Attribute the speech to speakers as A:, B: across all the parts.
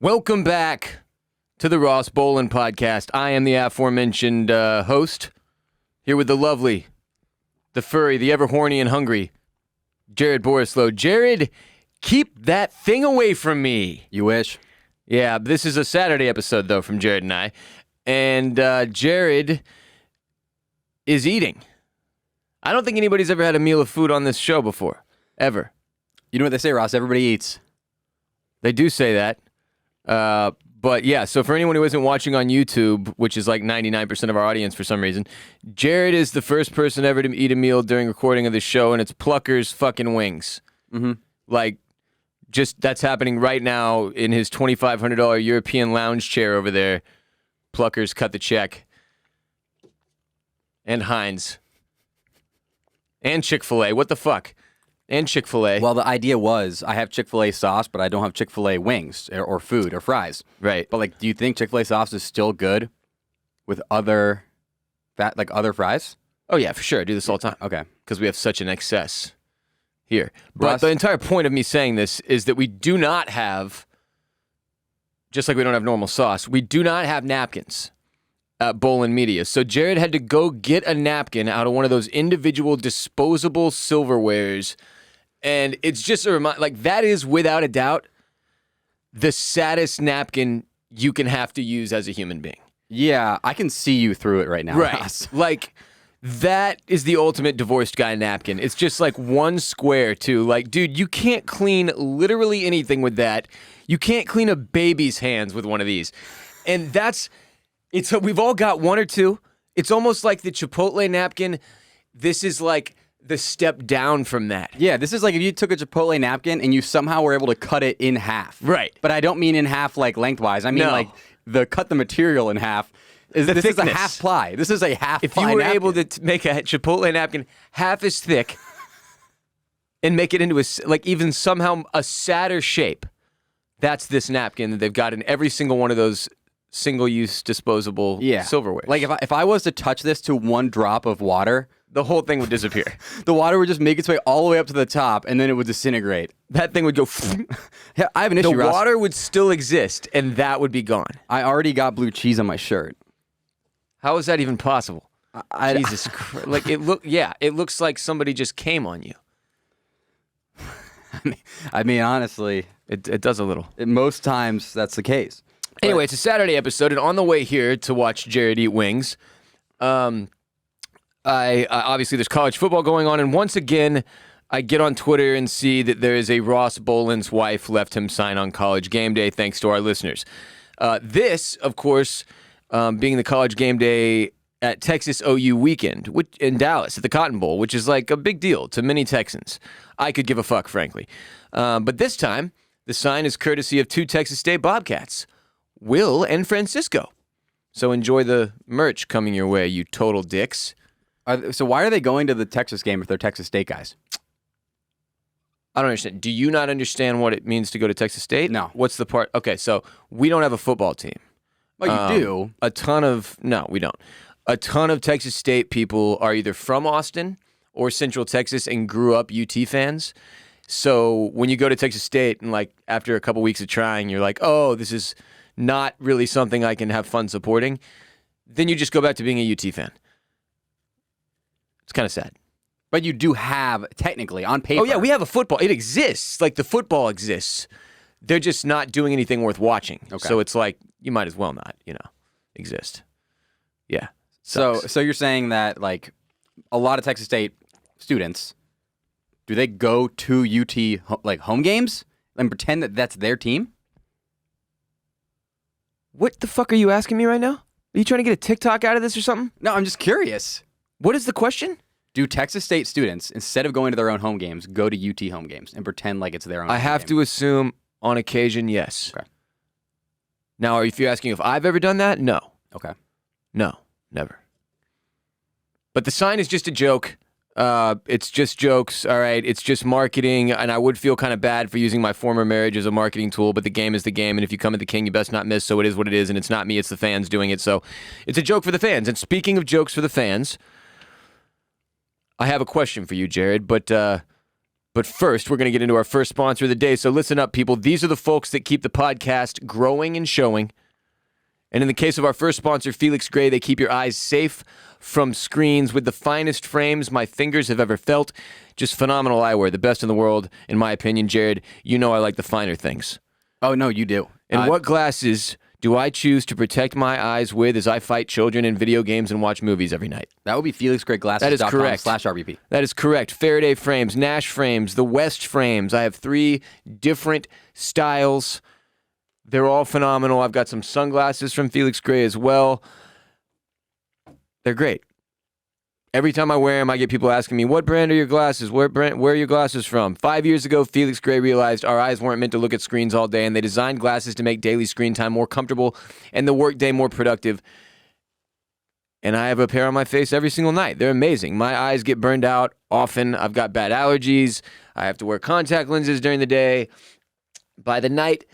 A: Welcome back to the Ross Bolen podcast. I am the aforementioned host, here with the lovely, the furry, the ever horny and hungry, Jared Borislow. Jared, keep that thing away from me.
B: You wish.
A: Yeah, this is a Saturday episode, though, from Jared and I. And Jared is eating. I don't think anybody's ever had a meal of food on this show before. Ever.
B: You know what they say, Ross? Everybody eats.
A: They do say that. But yeah, so for anyone who isn't watching on YouTube, which is like 99% of our audience for some reason, Jared is the first person ever to eat a meal during recording of the show, and it's Plucker's fucking wings.
B: Mm-hmm.
A: Like, just that's happening right now in his $2,500 European lounge chair over there. Plucker's cut the check. And Heinz. And Chick-fil-A. What the fuck? And Chick-fil-A.
B: Well, the idea was I have Chick-fil-A sauce, but I don't have Chick-fil-A wings or food or fries.
A: Right.
B: But like, do you think Chick-fil-A sauce is still good with other other fries?
A: Oh yeah, for sure. I do this all the time.
B: Okay.
A: Because we have such an excess here. But
B: Russ,
A: the entire point of me saying this is that we do not have, just like we don't have normal sauce, we do not have napkins at Bolen Media. So Jared had to go get a napkin out of one of those individual disposable silverwares. And it's just a reminder, like, that is without a doubt the saddest napkin you can have to use as a human being.
B: yeah, I can see you through it right now,
A: Right.
B: Ross.
A: Like, that is the ultimate divorced guy napkin. It's just like one square, too. Like, dude, you can't clean literally anything with that. You can't clean a baby's hands with one of these. And we've all got one or two. It's almost like the Chipotle napkin. This is like the step down from that.
B: Yeah, this is like if you took a Chipotle napkin and you somehow were able to cut it in half.
A: Right.
B: But I don't mean in half like lengthwise. I mean
A: No.
B: like cut the material in half. This is a
A: thickness.
B: half ply. This is a half
A: If
B: ply
A: you were
B: napkin.
A: able to make a Chipotle napkin half as thick and make it into even somehow a sadder shape, that's this napkin that they've got in every single one of those single-use disposable silverware.
B: Like if I was to touch this to one drop of water,
A: the whole thing would disappear.
B: the water would just make its way all the way up to the top, and then it would disintegrate.
A: That thing would go.
B: Yeah, I have an issue,
A: The
B: Ross.
A: water would still exist, and that would be gone.
B: I already got blue cheese on my shirt.
A: How is that even possible?
B: I-
A: Jesus Christ! Like it looks like somebody just came on you.
B: I mean, honestly,
A: It does a little.
B: most times that's the case.
A: Anyway, it's a Saturday episode, and on the way here to watch Jared eat wings, I obviously there's college football going on, and once again, I get on Twitter and see that there is a Ross Bolen's wife left him sign on College Game Day, thanks to our listeners. This, of course, being the College Game Day at Texas OU weekend in Dallas at the Cotton Bowl, which is like a big deal to many Texans. I could give a fuck, frankly. But this time, the sign is courtesy of two Texas State Bobcats, Will and Francisco. So enjoy the merch coming your way, you total dicks.
B: So why are they going to the Texas game if they're Texas State guys?
A: I don't understand. Do you not understand what it means to go to Texas State?
B: No.
A: What's the part? Okay, so we don't have a football team.
B: Well, you do.
A: No, we don't. A ton of Texas State people are either from Austin or Central Texas and grew up UT fans. So when you go to Texas State and like after a couple weeks of trying, you're like, oh, this is not really something I can have fun supporting. Then you just go back to being a UT fan. It's kind of sad.
B: But you do have, technically, on paper.
A: Oh, yeah, we have a football. It exists. Like, the football exists. They're just not doing anything worth watching.
B: Okay.
A: So it's like, you might as well not, exist. Yeah.
B: So
A: Sucks.
B: you're saying that, like, a lot of Texas State students, do they go to UT, home games and pretend that that's their team?
A: What the fuck are you asking me right now? Are you trying to get a TikTok out of this or something?
B: No, I'm just curious.
A: What is the question?
B: Do Texas State students, instead of going to their own home games, go to UT home games and pretend like it's their own
A: I
B: home
A: have
B: game?
A: to assume on occasion, yes.
B: Okay.
A: Now, if you're asking if I've ever done that, no.
B: Okay.
A: No, never. But the sign is just a joke. It's just jokes, all right? It's just marketing, and I would feel kind of bad for using my former marriage as a marketing tool, but the game is the game, and if you come at the king, you best not miss, so it is what it is, and it's not me, it's the fans doing it, so it's a joke for the fans. And speaking of jokes for the fans, I have a question for you, Jared, but But first, we're going to get into our first sponsor of the day. So listen up, people. These are the folks that keep the podcast growing and showing. And in the case of our first sponsor, Felix Gray, they keep your eyes safe from screens with the finest frames my fingers have ever felt. Just phenomenal eyewear, the best in the world, in my opinion. Jared, you know I like the finer things.
B: Oh, no, you do.
A: And what glasses do I choose to protect my eyes with as I fight children in video games and watch movies every night?
B: That would be FelixGrayGlasses.com/RBP.
A: That is correct. Faraday frames, Nash frames, the West frames. I have 3 different styles. They're all phenomenal. I've got some sunglasses from Felix Gray as well. They're great. Every time I wear them, I get people asking me, what brand are your glasses? Where are your glasses from? 5 years ago, Felix Gray realized our eyes weren't meant to look at screens all day, and they designed glasses to make daily screen time more comfortable and the workday more productive. And I have a pair on my face every single night. They're amazing. My eyes get burned out often. I've got bad allergies. I have to wear contact lenses during the day. By the night,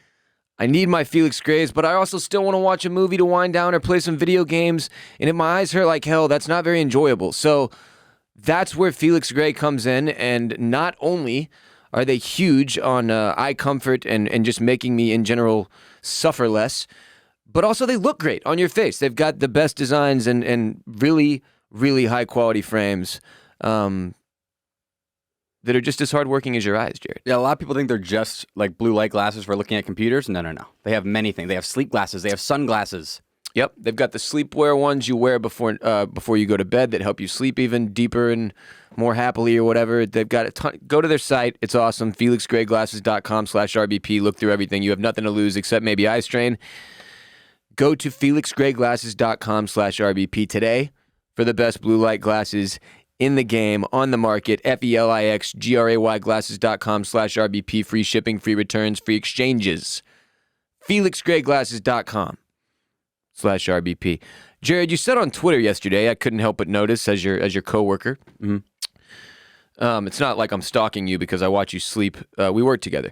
A: I need my Felix Grays, but I also still want to watch a movie to wind down or play some video games. And if my eyes hurt like hell, that's not very enjoyable. So that's where Felix Gray comes in. And not only are they huge on eye comfort and just making me, in general, suffer less, but also they look great on your face. They've got the best designs and really, really high-quality frames. That are just as hardworking as your eyes, Jared.
B: Yeah, a lot of people think they're just like blue light glasses for looking at computers. No. They have many things. They have sleep glasses. They have sunglasses.
A: Yep, they've got the sleepwear ones you wear before you go to bed that help you sleep even deeper and more happily or whatever. They've got a ton. Go to their site. It's awesome. FelixGrayGlasses.com/RBP. Look through everything. You have nothing to lose except maybe eye strain. Go to FelixGrayGlasses.com/RBP today for the best blue light glasses in the game, on the market. FelixGray Glasses.com/RBP. Free shipping, free returns, free exchanges. FelixGrayGlasses.com/RBP. Jared, you said on Twitter yesterday, I couldn't help but notice as your coworker. Mm-hmm. It's not like I'm stalking you because I watch you sleep. We work together.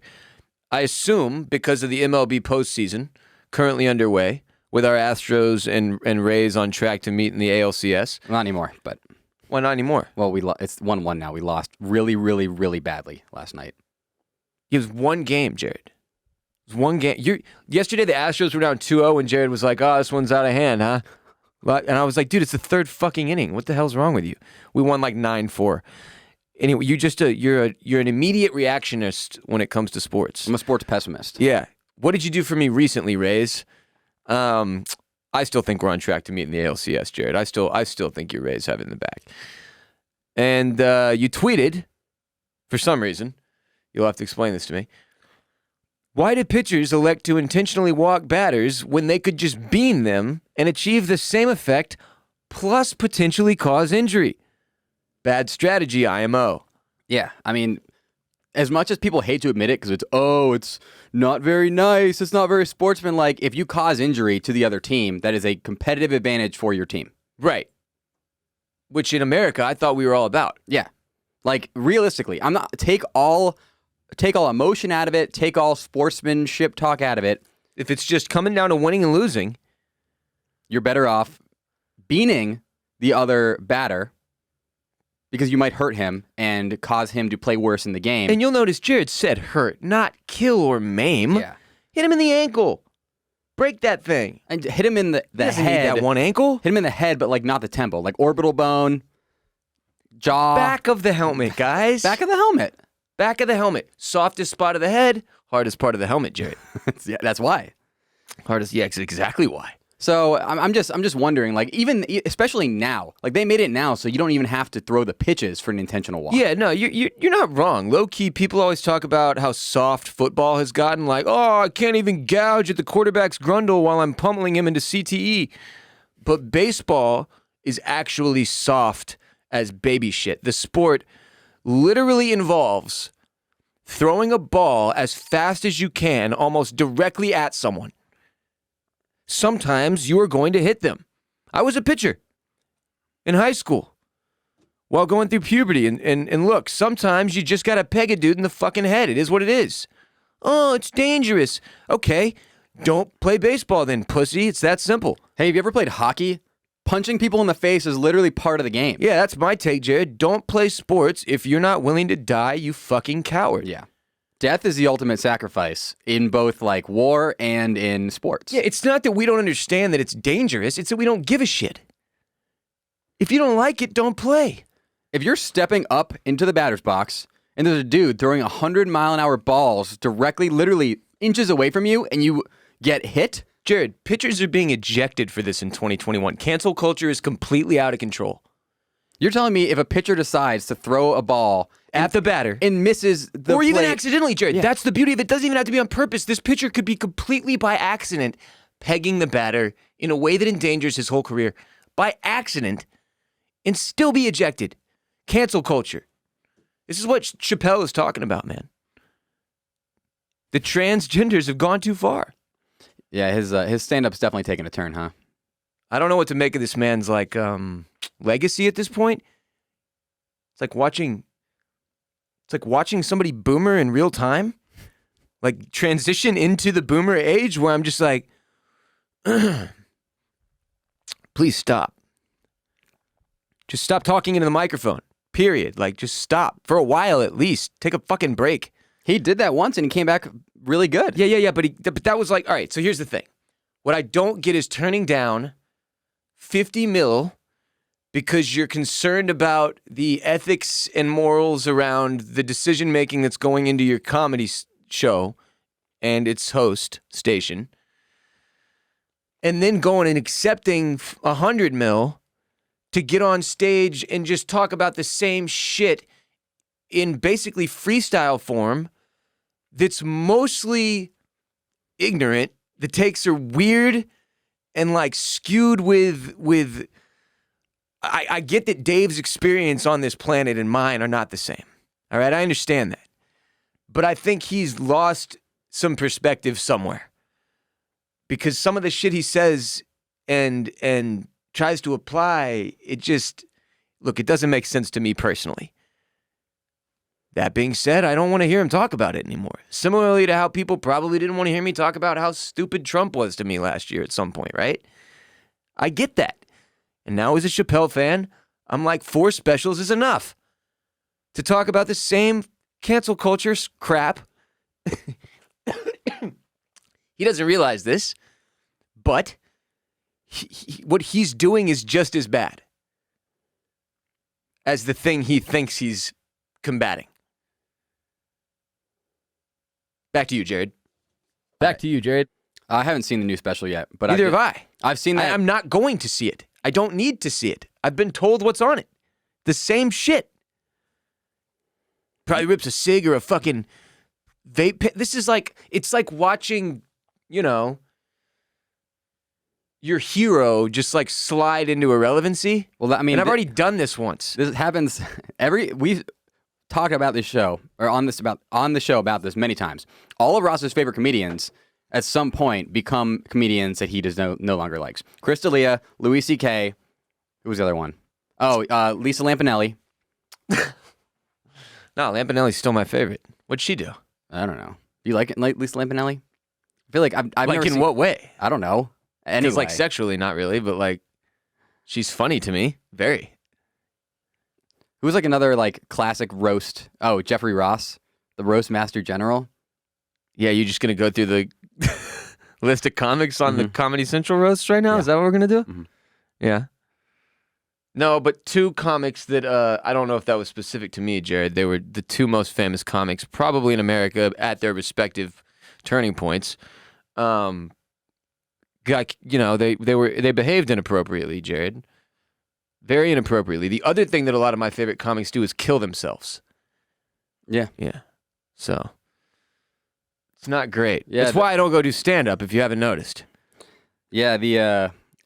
A: I assume because of the MLB postseason currently underway, with our Astros and Rays on track to meet in the ALCS.
B: Not anymore, but...
A: Why not anymore?
B: Well, it's 1-1 now. We lost really, really, really badly last night.
A: It was one game, Jared. It was one game. Yesterday, the Astros were down 2-0, and Jared was like, oh, this one's out of hand, huh? And I was like, dude, it's the third fucking inning. What the hell's wrong with you? We won like 9-4. Anyway, you're an immediate reactionist when it comes to sports.
B: I'm a sports pessimist.
A: Yeah. What did you do for me recently, Rays? I still think we're on track to meet in the ALCS, Jared. I still think your Rays have it in the bag. And you tweeted, for some reason, you'll have to explain this to me, why do pitchers elect to intentionally walk batters when they could just bean them and achieve the same effect plus potentially cause injury? Bad strategy, IMO.
B: Yeah, I mean, as much as people hate to admit it because it's not very nice, it's not very sportsmanlike, if you cause injury to the other team, that is a competitive advantage for your team.
A: Right. Which in America, I thought we were all about.
B: Yeah. Like, realistically, take all emotion out of it, take all sportsmanship talk out of it.
A: If it's just coming down to winning and losing,
B: you're better off beaning the other batter because you might hurt him and cause him to play worse in the game.
A: And you'll notice Jared said hurt, not kill or maim.
B: Yeah.
A: Hit him in the ankle. Break that thing.
B: And hit him in the head.
A: That one ankle?
B: Hit him in the head, but like not the temple. Like orbital bone, jaw.
A: Back of the helmet, guys.
B: Back of the helmet.
A: Back of the helmet. Softest spot of the head, hardest part of the helmet, Jared.
B: Yeah, that's why.
A: Hardest, yeah, exactly why.
B: So I'm just wondering, like, even especially now, like they made it now, so you don't even have to throw the pitches for an intentional walk.
A: Yeah, no, you're not wrong. Low key, people always talk about how soft football has gotten. Like, oh, I can't even gouge at the quarterback's grundle while I'm pummeling him into CTE. But baseball is actually soft as baby shit. The sport literally involves throwing a ball as fast as you can, almost directly at someone. Sometimes you are going to hit them. I was a pitcher in high school while going through puberty. And look, sometimes you just got to peg a dude in the fucking head. It is what it is. Oh, it's dangerous. Okay, don't play baseball then, pussy. It's that simple.
B: Hey, have you ever played hockey? punching people in the face is literally part of the game.
A: Yeah, that's my take, Jared. Don't play sports if you're not willing to die, you fucking coward.
B: Yeah. Death is the ultimate sacrifice in both like war and in sports.
A: Yeah, it's not that we don't understand that it's dangerous. It's that we don't give a shit. If you don't like it, don't play.
B: If you're stepping up into the batter's box and there's a dude throwing 100-mile-an-hour balls directly, literally inches away from you, and you get hit.
A: Jared, pitchers are being ejected for this in 2021. Cancel culture is completely out of control.
B: You're telling me if a pitcher decides to throw a ball
A: At the batter.
B: and misses the
A: Or even
B: plate-
A: accidentally, Jared.
B: Yeah.
A: That's the beauty of it. It doesn't even have to be on purpose. This pitcher could be completely by accident pegging the batter in a way that endangers his whole career by accident and still be ejected. Cancel culture. This is what Chappelle is talking about, man. The transgenders have gone too far.
B: Yeah, his stand-up's definitely taking a turn, huh?
A: I don't know what to make of this man's like legacy at this point. It's like watching somebody boomer in real time. Like transition into the boomer age where I'm just like, please stop. Just stop talking into the microphone. Period. Like just stop for a while at least. Take a fucking break.
B: He did that once and he came back really good.
A: Yeah. But that was like, all right, so here's the thing. What I don't get is turning down 50 mil because you're concerned about the ethics and morals around the decision making that's going into your comedy show and its host station. And then going and accepting 100 mil to get on stage and just talk about the same shit in basically freestyle form that's mostly ignorant. The takes are weird and like skewed with I get that Dave's experience on this planet and mine are not the same. All right, I understand that. But I think he's lost some perspective somewhere. Because some of the shit he says and tries to apply, it doesn't make sense to me personally. That being said, I don't want to hear him talk about it anymore. Similarly to how people probably didn't want to hear me talk about how stupid Trump was to me last year at some point, right? I get that. And now as a Chappelle fan, I'm like 4 specials is enough to talk about the same cancel culture crap. He doesn't realize this, but what he's doing is just as bad as the thing he thinks he's combating. Back to you, Jared.
C: Back to you, Jared.
B: I haven't seen the new special yet, but
A: Neither have I.
B: I've seen that.
A: I'm not going to see it. I don't need to see it. I've been told what's on it. The same shit. Probably rips a cig or a fucking vape pen. This is like, it's like watching, your hero just like slide into irrelevancy.
B: Well, I mean,
A: and I've already done this once.
B: This happens we've talked about this show or on the show about this many times. All of Ross's favorite comedians at some point become comedians that he does no longer likes. Chris D'Elia, Louis C.K. Who was the other one? Oh, Lisa Lampanelli.
A: No, Lampanelli's still my favorite. What'd she do?
B: I don't know. Do you like it, Lisa Lampanelli? I feel like I've
A: Like
B: never
A: in
B: seen,
A: what way?
B: I don't know. Anyway,
A: Because like sexually, not really, but like she's funny to me. Very.
B: who was like another like classic roast? Oh, Jeffrey Ross, the roast master general.
A: Yeah, you're just gonna go through the list of comics on the Comedy Central roasts right now? Yeah. Is that what we're gonna do?
B: Mm-hmm.
A: Yeah. No, but 2 comics that I don't know if that was specific to me, Jared. They were the 2 most famous comics, probably in America, at their respective turning points. They behaved inappropriately, Jared. Very inappropriately. The other thing that a lot of my favorite comics do is kill themselves.
B: Yeah.
A: Yeah. So it's not great.
B: Yeah,
A: That's why I don't go do stand-up, if you haven't noticed.
B: Yeah,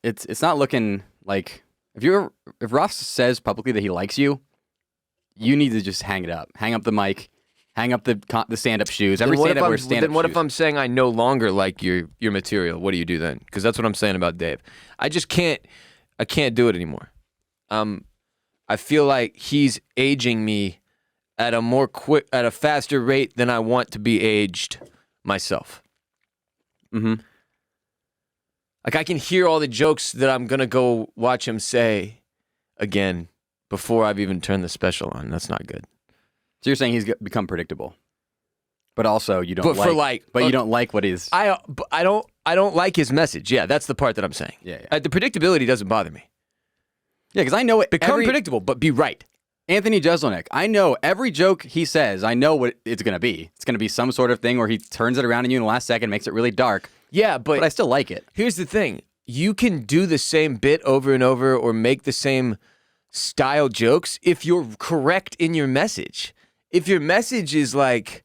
B: it's not looking like if Ross says publicly that he likes you, you need to just hang it up. Hang up the mic, hang up the stand-up shoes. Every stand-up wears stand-up shoes.
A: Then what if I'm saying I no longer like your material? What do you do then? Because that's what I'm saying about Dave. I can't do it anymore. I feel like he's aging me at a faster rate than I want to be aged myself.
B: Mm-hmm.
A: Like, I can hear all the jokes that I'm going to go watch him say again before I've even turned the special on. That's not good.
B: So you're saying he's become predictable, but also you don't you don't like what he's.
A: I don't like his message. Yeah, that's the part that I'm saying.
B: Yeah.
A: The predictability doesn't bother me.
B: Yeah, because I know it.
A: Become predictable, but be right.
B: Anthony Jeselnik, I know every joke he says, I know what it's going to be. It's going to be some sort of thing where he turns it around on you in the last second, makes it really dark.
A: Yeah, but
B: I still like it.
A: Here's the thing. You can do the same bit over and over or make the same style jokes if you're correct in your message. If your message is like,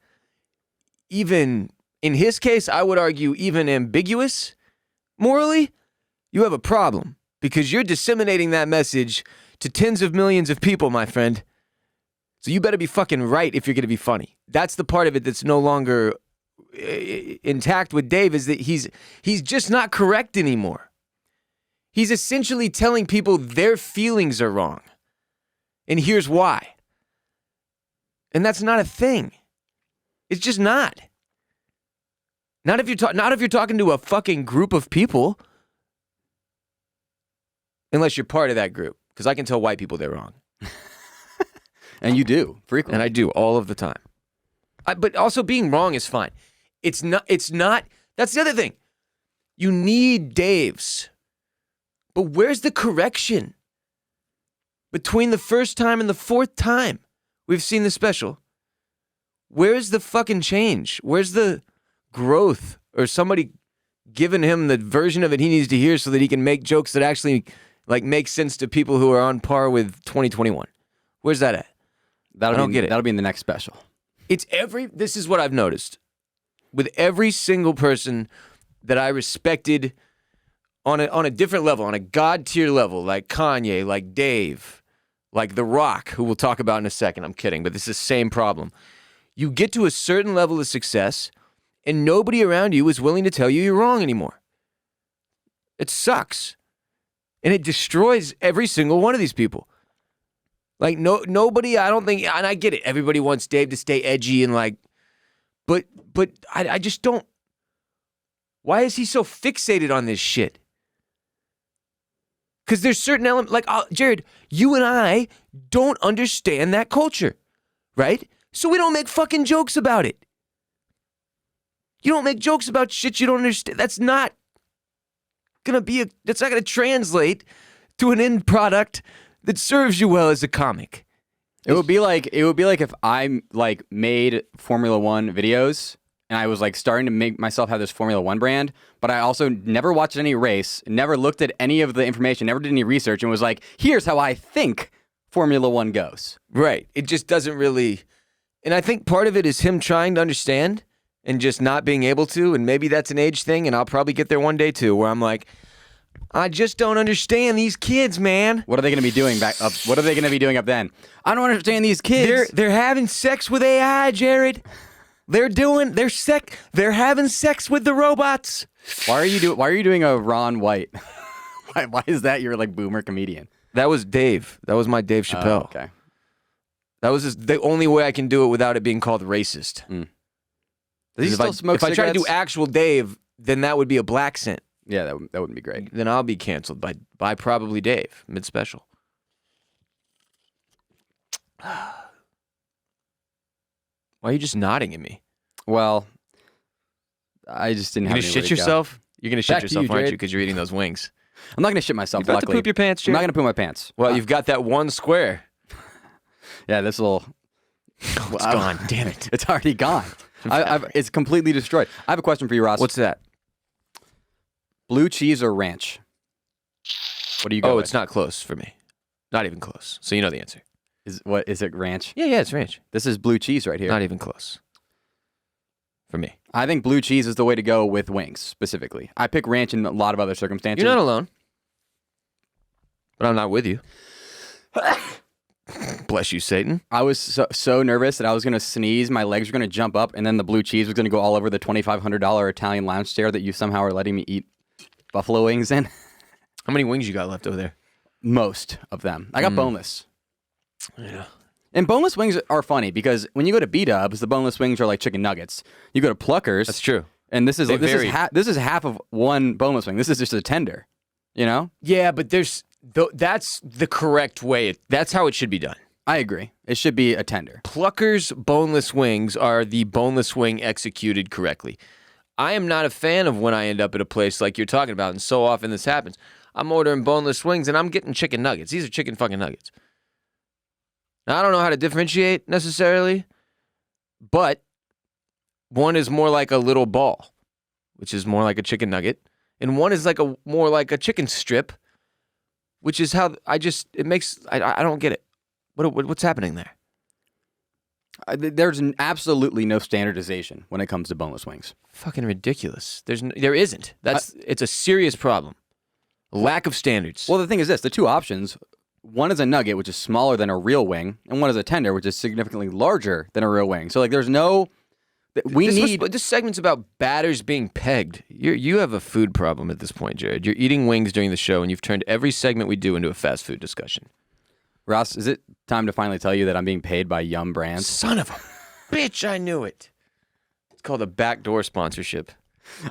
A: even, in his case, I would argue even ambiguous morally, you have a problem because you're disseminating that message to tens of millions of people, my friend. So you better be fucking right if you're going to be funny. That's the part of it that's no longer intact with Dave, is that he's just not correct anymore. He's essentially telling people their feelings are wrong. And here's why. And that's not a thing. It's just not. Not if you're talking to a fucking group of people. Unless you're part of that group. Because I can tell white people they're wrong.
B: And you do, frequently.
A: And I do, all of the time. But also being wrong is fine. It's not, that's the other thing. You need Dave's. But where's the correction? Between the first time and the fourth time we've seen the special. Where's the fucking change? Where's the growth? Or somebody giving him the version of it he needs to hear so that he can make jokes that actually make sense to people who are on par with 2021. Where's that at? I don't get it.
B: That'll be in the next special.
A: This is what I've noticed. With every single person that I respected on a different level, on a God tier level, like Kanye, like Dave, like The Rock, who we'll talk about in a second. I'm kidding, but this is the same problem. You get to a certain level of success, and nobody around you is willing to tell you you're wrong anymore. It sucks. And it destroys every single one of these people. Like, nobody, I don't think, and I get it. Everybody wants Dave to stay edgy and but I just don't. Why is he so fixated on this shit? Because there's certain elements, Jared, you and I don't understand that culture, right? So we don't make fucking jokes about it. You don't make jokes about shit you don't understand. That's not gonna translate to an end product that serves you well as a comic.
B: It would be like if I made Formula One videos and I was starting to make myself have this Formula One brand, but I also never watched any race, never looked at any of the information, never did any research, and was like, here's how I think Formula One goes.
A: Right. It just doesn't really, and I think part of it is him trying to understand and just not being able to, and maybe that's an age thing, and I'll probably get there one day too, where I'm like, I just don't understand these kids, man.
B: What are they going to be doing What are they going to be doing up then? I don't understand these kids.
A: They're having sex with AI, Jared. They're having sex with the robots.
B: Why are you doing a Ron White? Why is that your boomer comedian?
A: That was Dave. That was my Dave Chappelle.
B: Okay.
A: That was the only way I can do it without it being called racist.
B: Does he still smoke cigarettes?
A: If I try to do actual Dave, then that would be a black scent.
B: Yeah, that wouldn't be great.
A: Then I'll be canceled by probably Dave mid-special. Why are you just nodding at me?
B: Well, I just didn't have.
A: You're gonna shit yourself? You're gonna shit yourself, aren't you? Because you're eating those wings.
B: I'm not gonna shit myself.
A: You're about to poop your pants, Jared?
B: I'm not gonna poop my pants.
A: Well, you've got that one square.
B: Yeah, this little.
A: Oh, it's gone. Damn it!
B: It's already gone. It's completely destroyed. I have a question for you, Ross.
A: What's that?
B: Blue cheese or ranch? What do you go with?
A: It's not close for me. Not even close. So you know the answer.
B: Is it ranch?
A: Yeah, it's ranch.
B: This is blue cheese right here.
A: Not even close. For me.
B: I think blue cheese is the way to go with wings, specifically. I pick ranch in a lot of other circumstances.
A: You're not alone. But I'm not with you. Bless you, Satan.
B: I was so nervous that I was going to sneeze, my legs were going to jump up, and then the blue cheese was going to go all over the $2,500 Italian lounge chair that you somehow are letting me eat buffalo wings in.
A: How many wings you got left over there?
B: Most of them. I got boneless.
A: Yeah.
B: And boneless wings are funny because when you go to B-Dubs, the boneless wings are like chicken nuggets. You go to Pluckers.
A: That's true.
B: And this is
A: They
B: this is,
A: vary.
B: this is half of one boneless wing. This is just a tender. You know?
A: Yeah, but that's the correct way. That's how it should be done.
B: I agree. It should be a tender.
A: Plucker's boneless wings are the boneless wing executed correctly. I am not a fan of when I end up at a place like you're talking about, and so often this happens. I'm ordering boneless wings, and I'm getting chicken nuggets. These are chicken fucking nuggets. Now, I don't know how to differentiate necessarily, but one is more like a little ball, which is more like a chicken nugget, and one is more like a chicken strip, which is how I don't get it. What's happening there?
B: There's absolutely no standardization when it comes to boneless wings.
A: Fucking ridiculous. There isn't. It's a serious problem. Lack of standards.
B: Well, the thing is this. The two options, one is a nugget, which is smaller than a real wing, and one is a tender, which is significantly larger than a real wing. So, there's no... This
A: segment's about batters being pegged. You have a food problem at this point, Jared. You're eating wings during the show, and you've turned every segment we do into a fast food discussion.
B: Ross, is it time to finally tell you that I'm being paid by Yum Brands?
A: Son of a bitch, I knew it. It's called a backdoor sponsorship.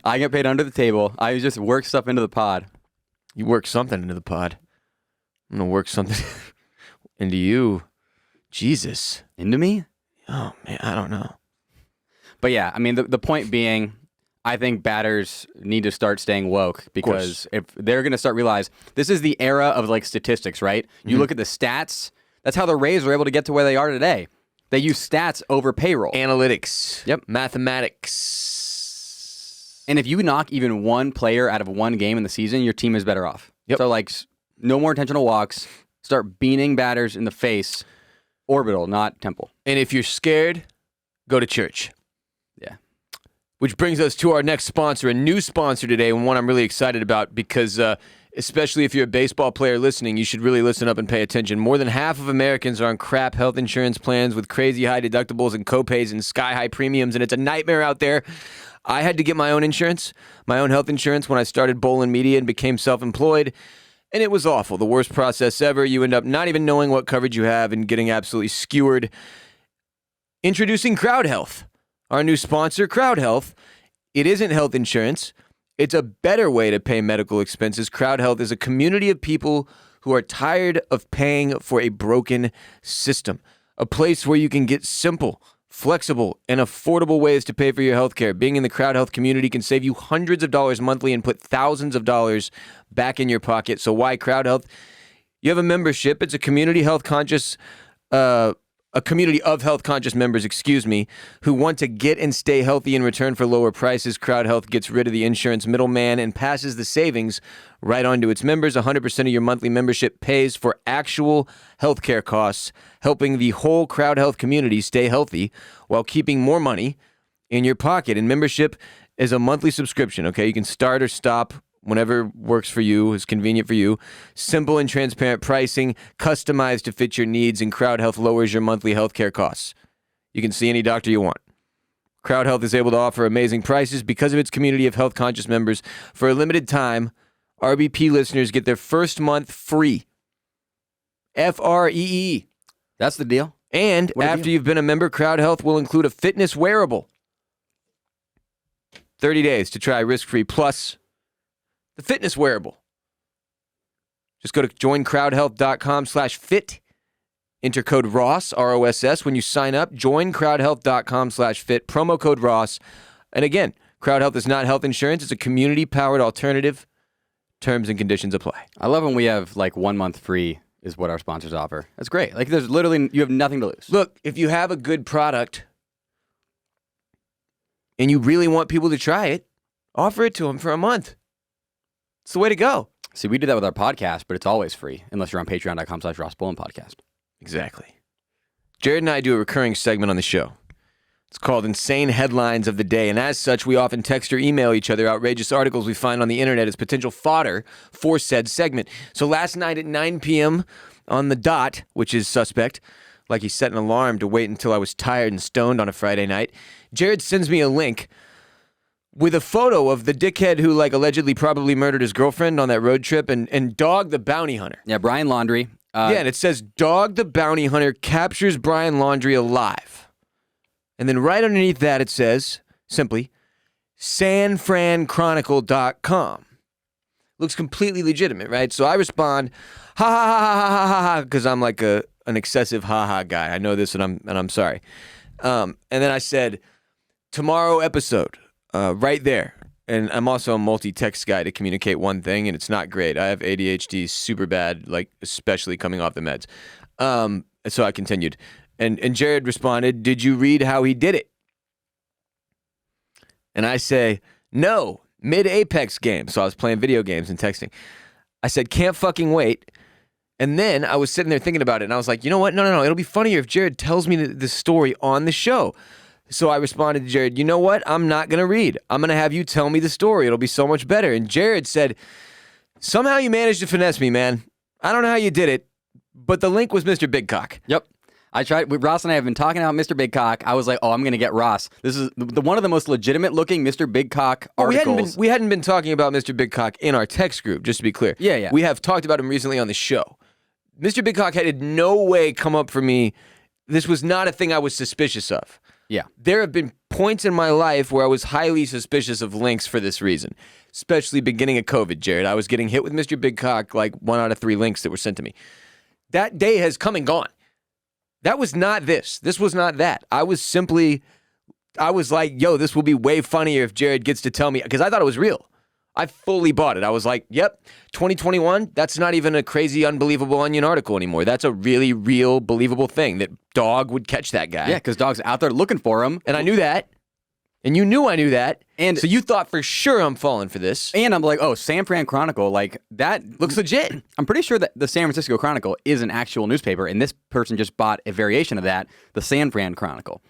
B: I get paid under the table. I just work stuff into the pod.
A: You work something into the pod. I'm going to work something into you. Jesus.
B: Into me?
A: Oh, man, I don't know.
B: But yeah, I mean, the point being, I think batters need to start staying woke because if they're going to start realize this is the era of like statistics, right? You look at the stats. That's how the Rays were able to get to where they are today. They use stats over payroll.
A: Analytics.
B: Yep.
A: Mathematics.
B: And if you knock even one player out of one game in the season, your team is better off.
A: Yep.
B: So like no more intentional walks. Start beaning batters in the face. Orbital, not temple.
A: And if you're scared, go to church.
B: Yeah.
A: Which brings us to our next sponsor, a new sponsor today, and one I'm really excited about because especially if you're a baseball player listening, you should really listen up and pay attention. More than half of Americans are on crap health insurance plans with crazy high deductibles and copays and sky-high premiums, and it's a nightmare out there. I had to get my own insurance, my own health insurance, when I started Bolen Media and became self-employed, and it was awful. The worst process ever. You end up not even knowing what coverage you have and getting absolutely skewered. Introducing CrowdHealth. Our new sponsor, CrowdHealth. It isn't health insurance. It's a better way to pay medical expenses. CrowdHealth is a community of people who are tired of paying for a broken system. A place where you can get simple, flexible, and affordable ways to pay for your health care. Being in the CrowdHealth community can save you hundreds of dollars monthly and put thousands of dollars back in your pocket. So why CrowdHealth? You have a membership. It's a community a community of health-conscious members, who want to get and stay healthy in return for lower prices. CrowdHealth gets rid of the insurance middleman and passes the savings right on to its members. 100% of your monthly membership pays for actual healthcare costs, helping the whole CrowdHealth community stay healthy while keeping more money in your pocket. And membership is a monthly subscription, okay? You can start or stop whenever works for you, is convenient for you. Simple and transparent pricing, customized to fit your needs, and CrowdHealth lowers your monthly healthcare costs. You can see any doctor you want. CrowdHealth is able to offer amazing prices because of its community of health-conscious members. For a limited time, RBP listeners get their first month free. FREE.
B: That's the deal.
A: And
B: What a
A: after
B: deal.
A: you've been a member, CrowdHealth will include a fitness wearable. 30 days to try risk-free, plus the fitness wearable. Just go to joincrowdhealth.com/fit. Enter code ROSS, R-O-S-S, when you sign up. Joincrowdhealth.com/fit. Promo code ROSS. And again, CrowdHealth is not health insurance. It's a community-powered alternative. Terms and conditions apply.
B: I love when we have like 1 month free is what our sponsors offer. That's great. Like there's literally, you have nothing to lose.
A: Look, if you have a good product and you really want people to try it, offer it to them for a month. It's the way to go.
B: See, we do that with our podcast, but it's always free unless you're on patreon.com/RossBolen podcast.
A: Exactly. Jared and I do a recurring segment on the show. It's called Insane Headlines of the Day, and as such, we often text or email each other outrageous articles we find on the internet as potential fodder for said segment. So last night at 9 p.m. on the dot, which is suspect, like he set an alarm to wait until I was tired and stoned on a Friday night, Jared sends me a link with a photo of the dickhead who allegedly probably murdered his girlfriend on that road trip and Dog the Bounty Hunter.
B: Yeah, Brian Laundrie.
A: And it says Dog the Bounty Hunter captures Brian Laundrie alive. And then right underneath that it says, simply, sanfranchronicle.com. Looks completely legitimate, right? So I respond, ha ha ha ha ha ha ha, because I'm like an excessive ha ha guy. I know this, and I'm sorry. And then I said, tomorrow episode, right there. And I'm also a multi-text guy to communicate one thing, and it's not great. I have ADHD super bad, like especially coming off the meds. So I continued. And Jared responded, did you read how he did it? And I say, no, mid-Apex game. So I was playing video games and texting. I said, can't fucking wait. And then I was sitting there thinking about it, and I was like, you know what? No. It'll be funnier if Jared tells me the story on the show. So I responded to Jared, you know what? I'm not going to read. I'm going to have you tell me the story. It'll be so much better. And Jared said, somehow you managed to finesse me, man. I don't know how you did it, but the link was Mr. Big Cock.
B: Yep. I tried. Ross and I have been talking about Mr. Big Cock. I was like, oh, I'm going to get Ross. This is one of the most legitimate looking Mr. Big Cock articles.
A: We hadn't been talking about Mr. Big Cock in our text group, just to be clear.
B: Yeah.
A: We have talked about him recently on the show. Mr. Big Cock had in no way come up for me. This was not a thing I was suspicious of.
B: Yeah.
A: There have been points in my life where I was highly suspicious of links for this reason, especially beginning of COVID, Jared. I was getting hit with Mr. Big Cock like 1 out of 3 links that were sent to me. That day has come and gone. That was not this. This was not that. I was like, yo, this will be way funnier if Jared gets to tell me, because I thought it was real. I fully bought it. I was like, yep, 2021, that's not even a crazy, unbelievable Onion article anymore. That's a really real, believable thing that Dog would catch that guy.
B: Yeah, because Dog's out there looking for him.
A: And I knew that. And you knew I knew that.
B: And
A: so you thought for sure I'm falling for this.
B: And I'm like, oh, San Fran Chronicle, like that
A: looks legit.
B: I'm pretty sure that the San Francisco Chronicle is an actual newspaper, and this person just bought a variation of that, the San Fran Chronicle.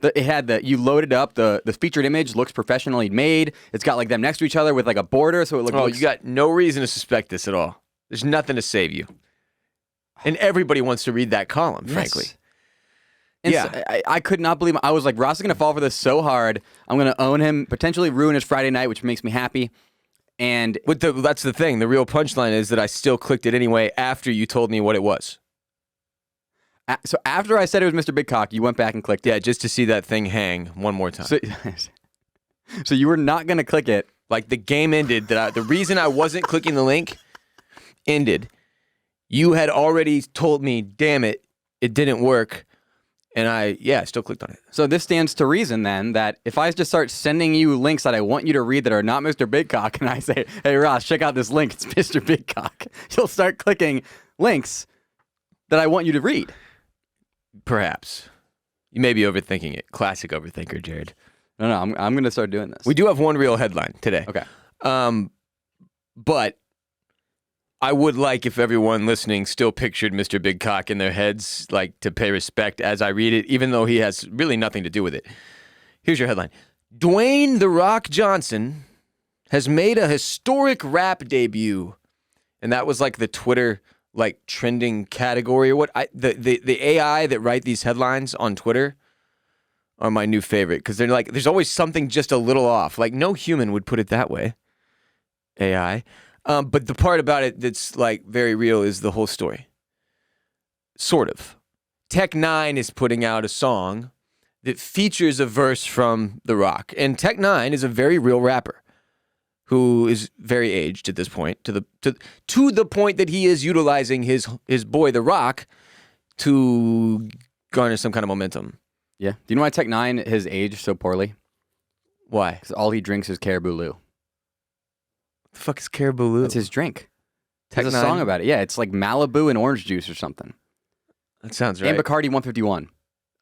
B: It had you loaded up, the featured image looks professionally made. It's got like them next to each other with like a border, so it looks.
A: Oh, you got no reason to suspect this at all. There's nothing to save you. And everybody wants to read that column, frankly.
B: And
A: yeah.
B: So I could not believe I was like, Ross is going to fall for this so hard. I'm going to own him, potentially ruin his Friday night, which makes me happy. And
A: that's the thing. The real punchline is that I still clicked it anyway after you told me what it was.
B: So after I said it was Mr. Big Cock, you went back and clicked it.
A: Yeah, just to see that thing hang one more time.
B: So you were not going to click it.
A: Like the game ended. The reason I wasn't clicking the link ended. You had already told me, damn it, it didn't work. And I still clicked on it.
B: So this stands to reason then that if I just start sending you links that I want you to read that are not Mr. Big Cock, and I say, hey, Ross, check out this link, it's Mr. Big Cock, you'll start clicking links that I want you to read.
A: Perhaps. You may be overthinking it. Classic overthinker, Jared.
B: No, I'm going to start doing this.
A: We do have one real headline today.
B: Okay.
A: But I would like if everyone listening still pictured Mr. Big Cock in their heads, like to pay respect as I read it, even though he has really nothing to do with it. Here's your headline. Dwayne "The Rock" Johnson has made a historic rap debut. And that was like the Twitter like trending category or what. The AI that write these headlines on Twitter are my new favorite because they're like, there's always something just a little off. Like no human would put it that way. AI. But the part about it that's like very real is the whole story. Sort of. Tech Nine is putting out a song that features a verse from The Rock. And Tech Nine is a very real rapper who is very aged at this point, to the point that he is utilizing his boy The Rock to garner some kind of momentum.
B: Yeah. Do you know why Tech Nine has aged so poorly?
A: Why?
B: Because all he drinks is Caribou Lou.
A: The fuck is Caribou Lou?
B: That's his drink.
A: Tech
B: There's a
A: Nine?
B: song about it. Yeah, it's like Malibu and orange juice or something.
A: That sounds right.
B: And Bacardi 151.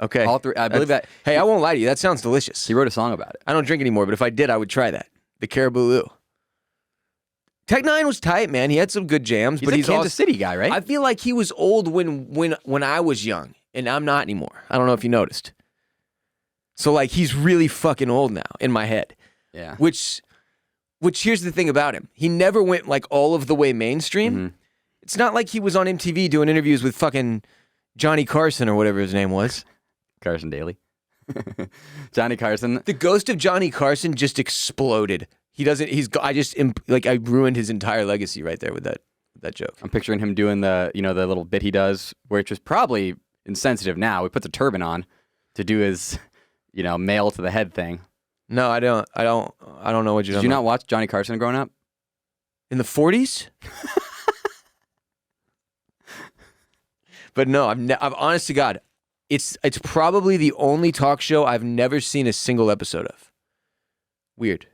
A: Okay.
B: All three. I believe that.
A: Hey, I won't lie to you. That sounds delicious.
B: He wrote a song about it.
A: I don't drink anymore, but if I did, I would try that. The Caribou Lou. Tech Nine was tight, man. He had some good jams, but
B: He's
A: he's
B: a Kansas
A: also,
B: City guy, right?
A: I feel like he was old when I was young, and I'm not anymore. I don't know if you noticed. So like he's really fucking old now in my head.
B: Yeah.
A: Which here's the thing about him. He never went like all of the way mainstream.
B: Mm-hmm.
A: It's not like he was on MTV doing interviews with fucking Johnny Carson or whatever his name was.
B: Carson Daly. Johnny Carson.
A: The ghost of Johnny Carson just exploded. I ruined his entire legacy right there with that joke.
B: I'm picturing him doing the little bit he does, which is probably insensitive now. He puts a turban on to do his, male to the head thing.
A: No, I don't. I don't know what you're
B: Did
A: talking
B: you
A: about.
B: not watch Johnny Carson growing up?
A: In the 40s? But no, I've honest to God, it's probably the only talk show I've never seen a single episode of. Weird.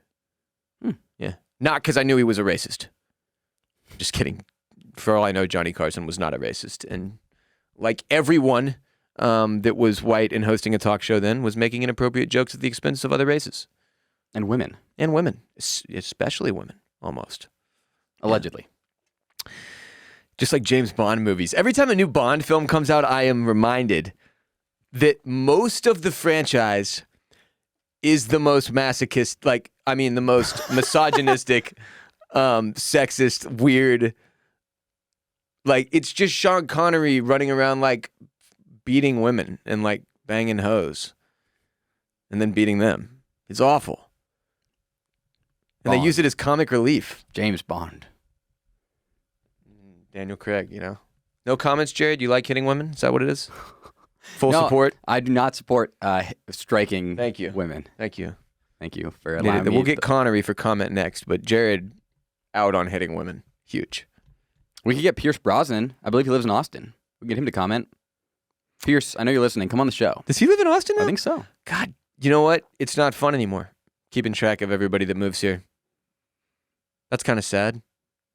A: Yeah. Not because I knew he was a racist. Just kidding. For all I know, Johnny Carson was not a racist. And like everyone that was white and hosting a talk show then was making inappropriate jokes at the expense of other races.
B: And women.
A: And women. Especially women, almost.
B: Allegedly.
A: Just like James Bond movies. Every time a new Bond film comes out, I am reminded that most of the franchise is the most masochist, the most misogynistic, sexist, weird. Like, it's just Sean Connery running around, like, beating women and, like, banging hoes. And then beating them. It's awful. And they use it as comic relief.
B: James Bond.
A: Daniel Craig, you know. No comments, Jared? You like hitting women? Is that what it is? Full
B: No,
A: support?
B: I do not support striking
A: Thank you.
B: women.
A: Thank you.
B: Thank you for allowing me.
A: We'll get Connery for comment next, but Jared out on hitting women. Huge.
B: We could get Pierce Brosnan. I believe he lives in Austin. We can get him to comment. Pierce, I know you're listening. Come on the show.
A: Does he live in Austin now?
B: I think so.
A: God, you know what? It's not fun anymore. Keeping track of everybody that moves here. That's kind of sad.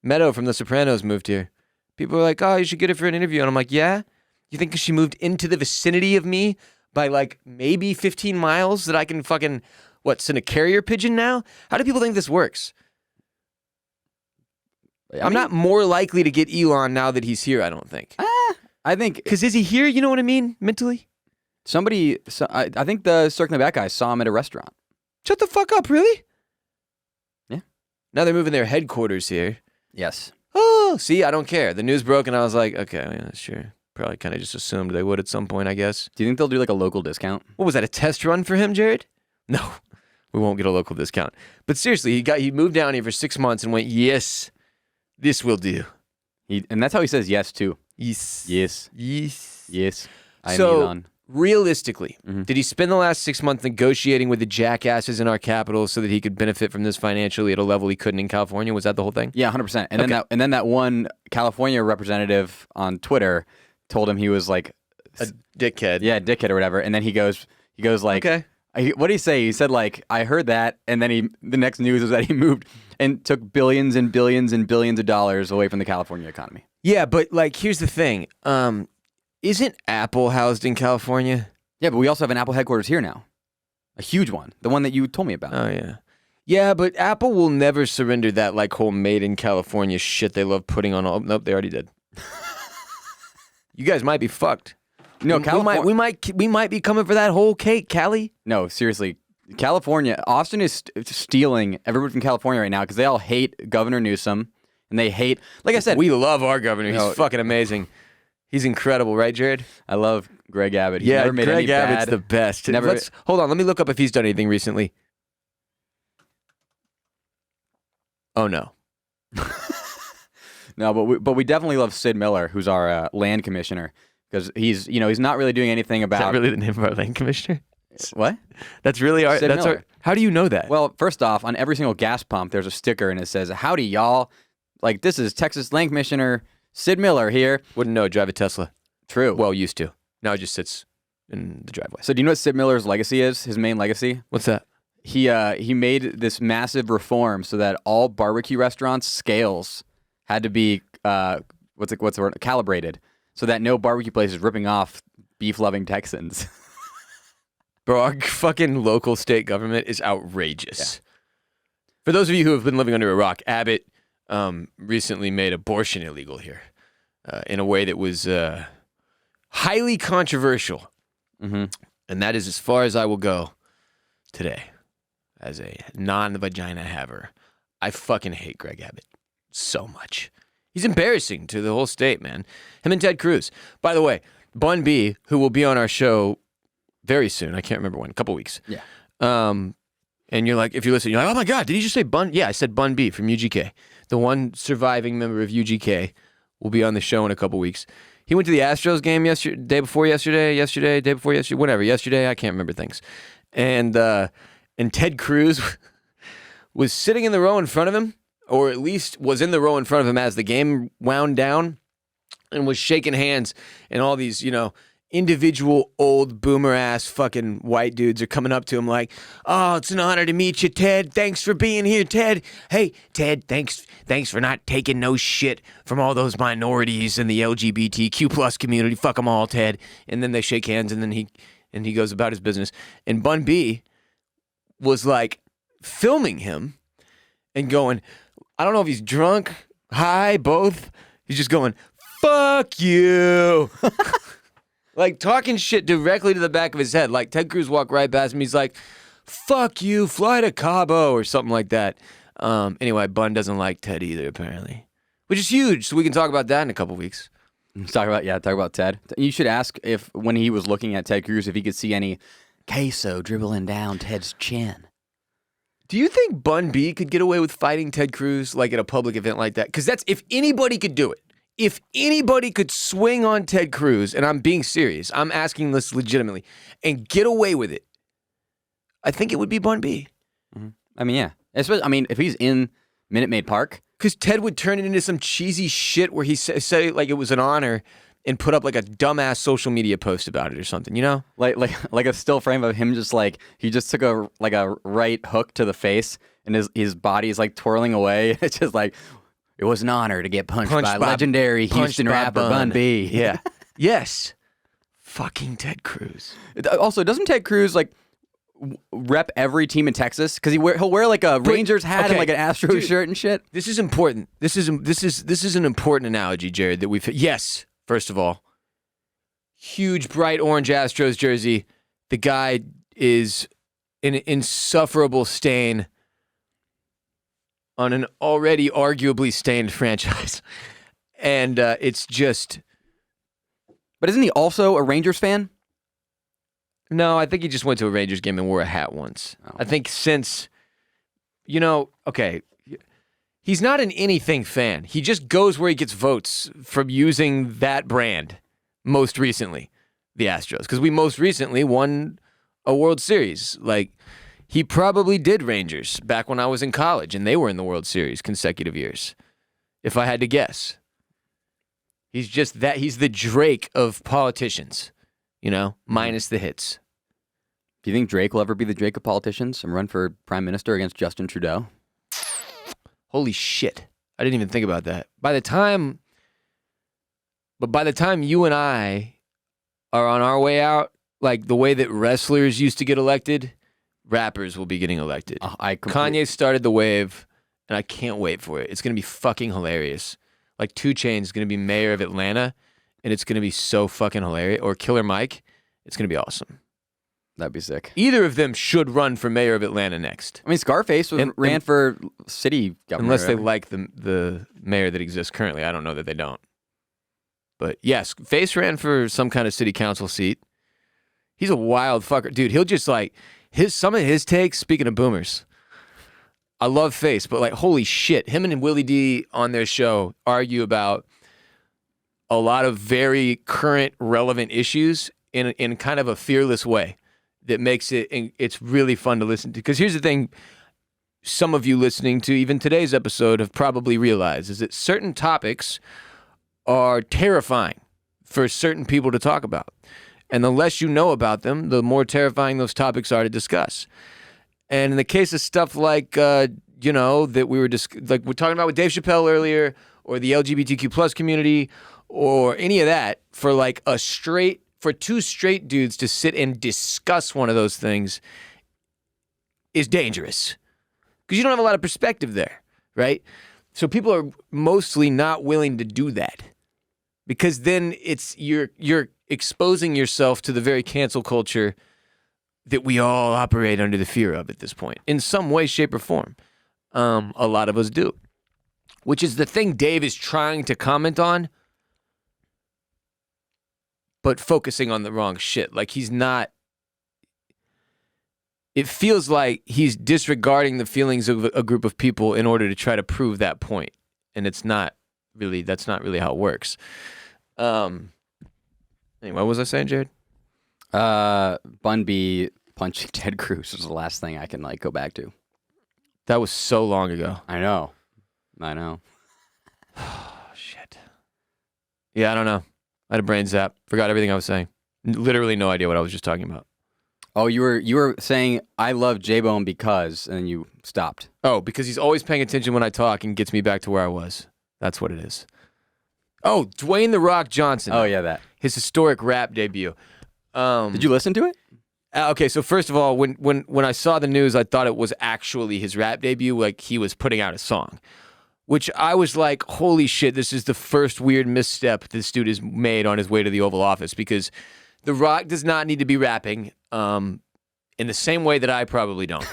A: Meadow from The Sopranos moved here. People are like, oh, you should get her for an interview. And I'm like, yeah? You think 'cause she moved into the vicinity of me by like maybe 15 miles that I can fucking, send a carrier pigeon now? How do people think this works? I'm not more likely to get Elon now that he's here, I don't think.
B: I think...
A: Because is he here? You know what I mean? Mentally?
B: I think the Circling Back guy saw him at a restaurant.
A: Shut the fuck up, really?
B: Yeah.
A: Now they're moving their headquarters here.
B: Yes.
A: Oh, see, I don't care. The news broke and I was like, okay, yeah, sure. Probably kind of just assumed they would at some point, I guess.
B: Do you think they'll do like a local discount?
A: What was that, a test run for him, Jared? No, we won't get a local discount. But seriously, he moved down here for 6 months and went, yes, this will do.
B: And that's how he says yes, too.
A: Yes.
B: Yes.
A: Yes.
B: Yes. I am
A: So,
B: Elon.
A: realistically, did he spend the last 6 months negotiating with the jackasses in our capital so that he could benefit from this financially at a level he couldn't in California? Was that the whole thing?
B: Yeah, 100%. And then that one California representative on Twitter told him he was like
A: A dickhead.
B: yeah, dickhead or whatever. And then he goes like,
A: Okay.
B: What did he say? He said like, I heard that, and then the next news was that he moved and took billions and billions and billions of dollars away from the California economy.
A: Yeah, but like, here's the thing. Isn't Apple housed in California?
B: Yeah, but we also have an Apple headquarters here now, a huge one, the one that you told me about.
A: Oh yeah. Yeah, but Apple will never surrender that like whole made in California shit they love putting on all. Nope, they already did. You guys might be fucked.
B: No,
A: we might be coming for that whole cake, Cali.
B: No, seriously. California, Austin is stealing everyone from California right now because they all hate Governor Newsom and they hate, like I said,
A: We love our governor.
B: No.
A: He's fucking amazing. He's incredible, right, Jared?
B: I love Greg Abbott. He's
A: Yeah,
B: never made
A: Greg
B: any
A: Abbott's
B: bad.
A: the best.
B: Never-
A: Hold on, let me look up if he's done anything recently. Oh no.
B: No, but we definitely love Sid Miller, who's our land commissioner, because he's not really doing anything
A: Is that
B: about
A: really the name of our land commissioner?
B: what.
A: That's really our.
B: Sid
A: That's
B: Miller.
A: our. How do you know that?
B: Well, first off, on every single gas pump, there's a sticker and it says, "Howdy, y'all." Like, this is Texas Land Commissioner Sid Miller here.
A: Wouldn't know. Drive a Tesla.
B: True.
A: Well, used to. Now it just sits in the driveway.
B: So do you know what Sid Miller's legacy is? His main legacy?
A: What's that?
B: He made this massive reform so that all barbecue restaurants' scales had to be what's the word, calibrated, so that no barbecue place is ripping off beef-loving Texans.
A: Bro, our fucking local state government is outrageous. Yeah. For those of you who have been living under a rock, Abbott recently made abortion illegal here in a way that was highly controversial.
B: Mm-hmm.
A: And that is as far as I will go today as a non-vagina haver. I fucking hate Greg Abbott so much. He's embarrassing to the whole state, man. Him and Ted Cruz. By the way, Bun B, who will be on our show very soon. I can't remember when. A couple weeks.
B: Yeah.
A: And you're like, if you listen, you're like, oh my God, did you just say Bun? Yeah, I said Bun B from UGK. The one surviving member of UGK will be on the show in a couple weeks. He went to the Astros game yesterday, day before yesterday, whatever, yesterday. I can't remember things. And Ted Cruz was sitting in the row in front of him, or at least was in the row in front of him as the game wound down, and was shaking hands, and all these, individual old boomer ass fucking white dudes are coming up to him like, "Oh, it's an honor to meet you, Ted. Thanks for being here, Ted. Hey, Ted, thanks for not taking no shit from all those minorities in the LGBTQ plus community. Fuck them all, Ted." And then they shake hands, and then he goes about his business. And Bun B was like filming him and going, I don't know if he's drunk, high, both. He's just going, "Fuck you." Like talking shit directly to the back of his head. Like Ted Cruz walked right past him. He's like, "Fuck you, fly to Cabo," or something like that. Anyway, Bun doesn't like Ted either, apparently, which is huge. So we can talk about that in a couple weeks.
B: Talk about Ted. You should ask if when he was looking at Ted Cruz, if he could see any queso dribbling down Ted's chin.
A: Do you think Bun B could get away with fighting Ted Cruz like at a public event like that? Because that's, if anybody could do it. If anybody could swing on Ted Cruz, and I'm being serious, I'm asking this legitimately, and get away with it, I think it would be Bun B.
B: Mm-hmm. I mean, yeah. Especially, if he's in Minute Maid Park. Because
A: Ted would turn it into some cheesy shit where he said it like it was an honor and put up like a dumbass social media post about it or something,
B: Like a still frame of him just like, he just took a right hook to the face, and his body is like twirling away. It's just like, it was an honor to get punched by legendary Houston rapper Bun B.
A: Yeah. Yes. Fucking Ted Cruz.
B: Also, doesn't Ted Cruz like rep every team in Texas? Because he'll wear like a Rangers hat and like an Astros shirt and shit.
A: This is important. This is an important analogy, Jared. That we've yes. First of all, huge bright orange Astros jersey. The guy is an insufferable stain on an already arguably stained franchise. And it's just...
B: But isn't he also a Rangers fan?
A: No, I think he just went to a Rangers game and wore a hat once. Oh. I think since, okay, he's not an anything fan. He just goes where he gets votes from using that brand most recently, the Astros. Because we most recently won a World Series. Like... He probably did Rangers back when I was in college, and they were in the World Series consecutive years, if I had to guess. He's just that. He's the Drake of politicians, minus the hits.
B: Do you think Drake will ever be the Drake of politicians and run for prime minister against Justin Trudeau?
A: Holy shit. I didn't even think about that. By the time you and I are on our way out, like the way that wrestlers used to get elected, rappers will be getting elected. Kanye started the wave, and I can't wait for it. It's going to be fucking hilarious. Like 2 Chainz is going to be mayor of Atlanta, and it's going to be so fucking hilarious. Or Killer Mike. It's going to be awesome.
B: That'd be sick.
A: Either of them should run for mayor of Atlanta next.
B: I mean, Scarface ran for city governor.
A: Unless they like the mayor that exists currently. I don't know that they don't. But yes, Face ran for some kind of city council seat. He's a wild fucker. Dude, he'll just like... Some of his takes, speaking of boomers, I love Face, but like, holy shit, him and Willie D on their show argue about a lot of very current, relevant issues in kind of a fearless way that makes it's really fun to listen to. Because here's the thing, some of you listening to even today's episode have probably realized, is that certain topics are terrifying for certain people to talk about. And the less you know about them, the more terrifying those topics are to discuss. And in the case of stuff like, that we were like we're talking about with Dave Chappelle earlier, or the LGBTQ plus community, or any of that, for 2 straight dudes to sit and discuss one of those things is dangerous. Because you don't have a lot of perspective there, right? So people are mostly not willing to do that. Because then you're exposing yourself to the very cancel culture that we all operate under the fear of at this point, in some way, shape, or form. A lot of us do, which is the thing Dave is trying to comment on, but focusing on the wrong shit. Like he's not. It feels like he's disregarding the feelings of a group of people in order to try to prove that point, and that's not really how it works. Anyway, what was I saying, Jared?
B: Bun B punching Ted Cruz was the last thing I can go back to.
A: That was so long ago.
B: I know.
A: Oh, shit. Yeah, I don't know. I had a brain zap. Forgot everything I was saying. Literally no idea what I was just talking about.
B: Oh, you were saying I love J-Bone because, and then you stopped.
A: Oh, because he's always paying attention when I talk and gets me back to where I was. That's what it is. Oh, Dwayne "The Rock" Johnson.
B: Oh, yeah, that.
A: His historic rap debut.
B: Did you listen to it?
A: Okay, so first of all, when I saw the news, I thought it was actually his rap debut, like he was putting out a song, which I was like, holy shit, this is the first weird misstep this dude has made on his way to the Oval Office, because The Rock does not need to be rapping in the same way that I probably don't.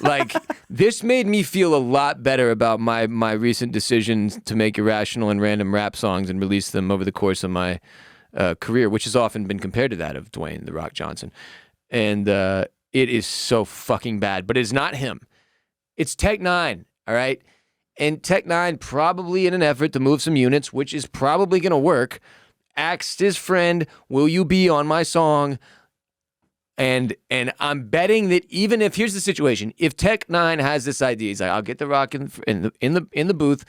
A: Like, this made me feel a lot better about my recent decisions to make irrational and random rap songs and release them over the course of my career, which has often been compared to that of Dwayne "The Rock" Johnson. And it is so fucking bad. But it's not him. It's Tech Nine, all right? And Tech Nine, probably in an effort to move some units, which is probably going to work, asked his friend, will you be on my song? And I'm betting that even if, here's the situation, if Tech Nine has this idea, he's like, I'll get The Rock in the booth,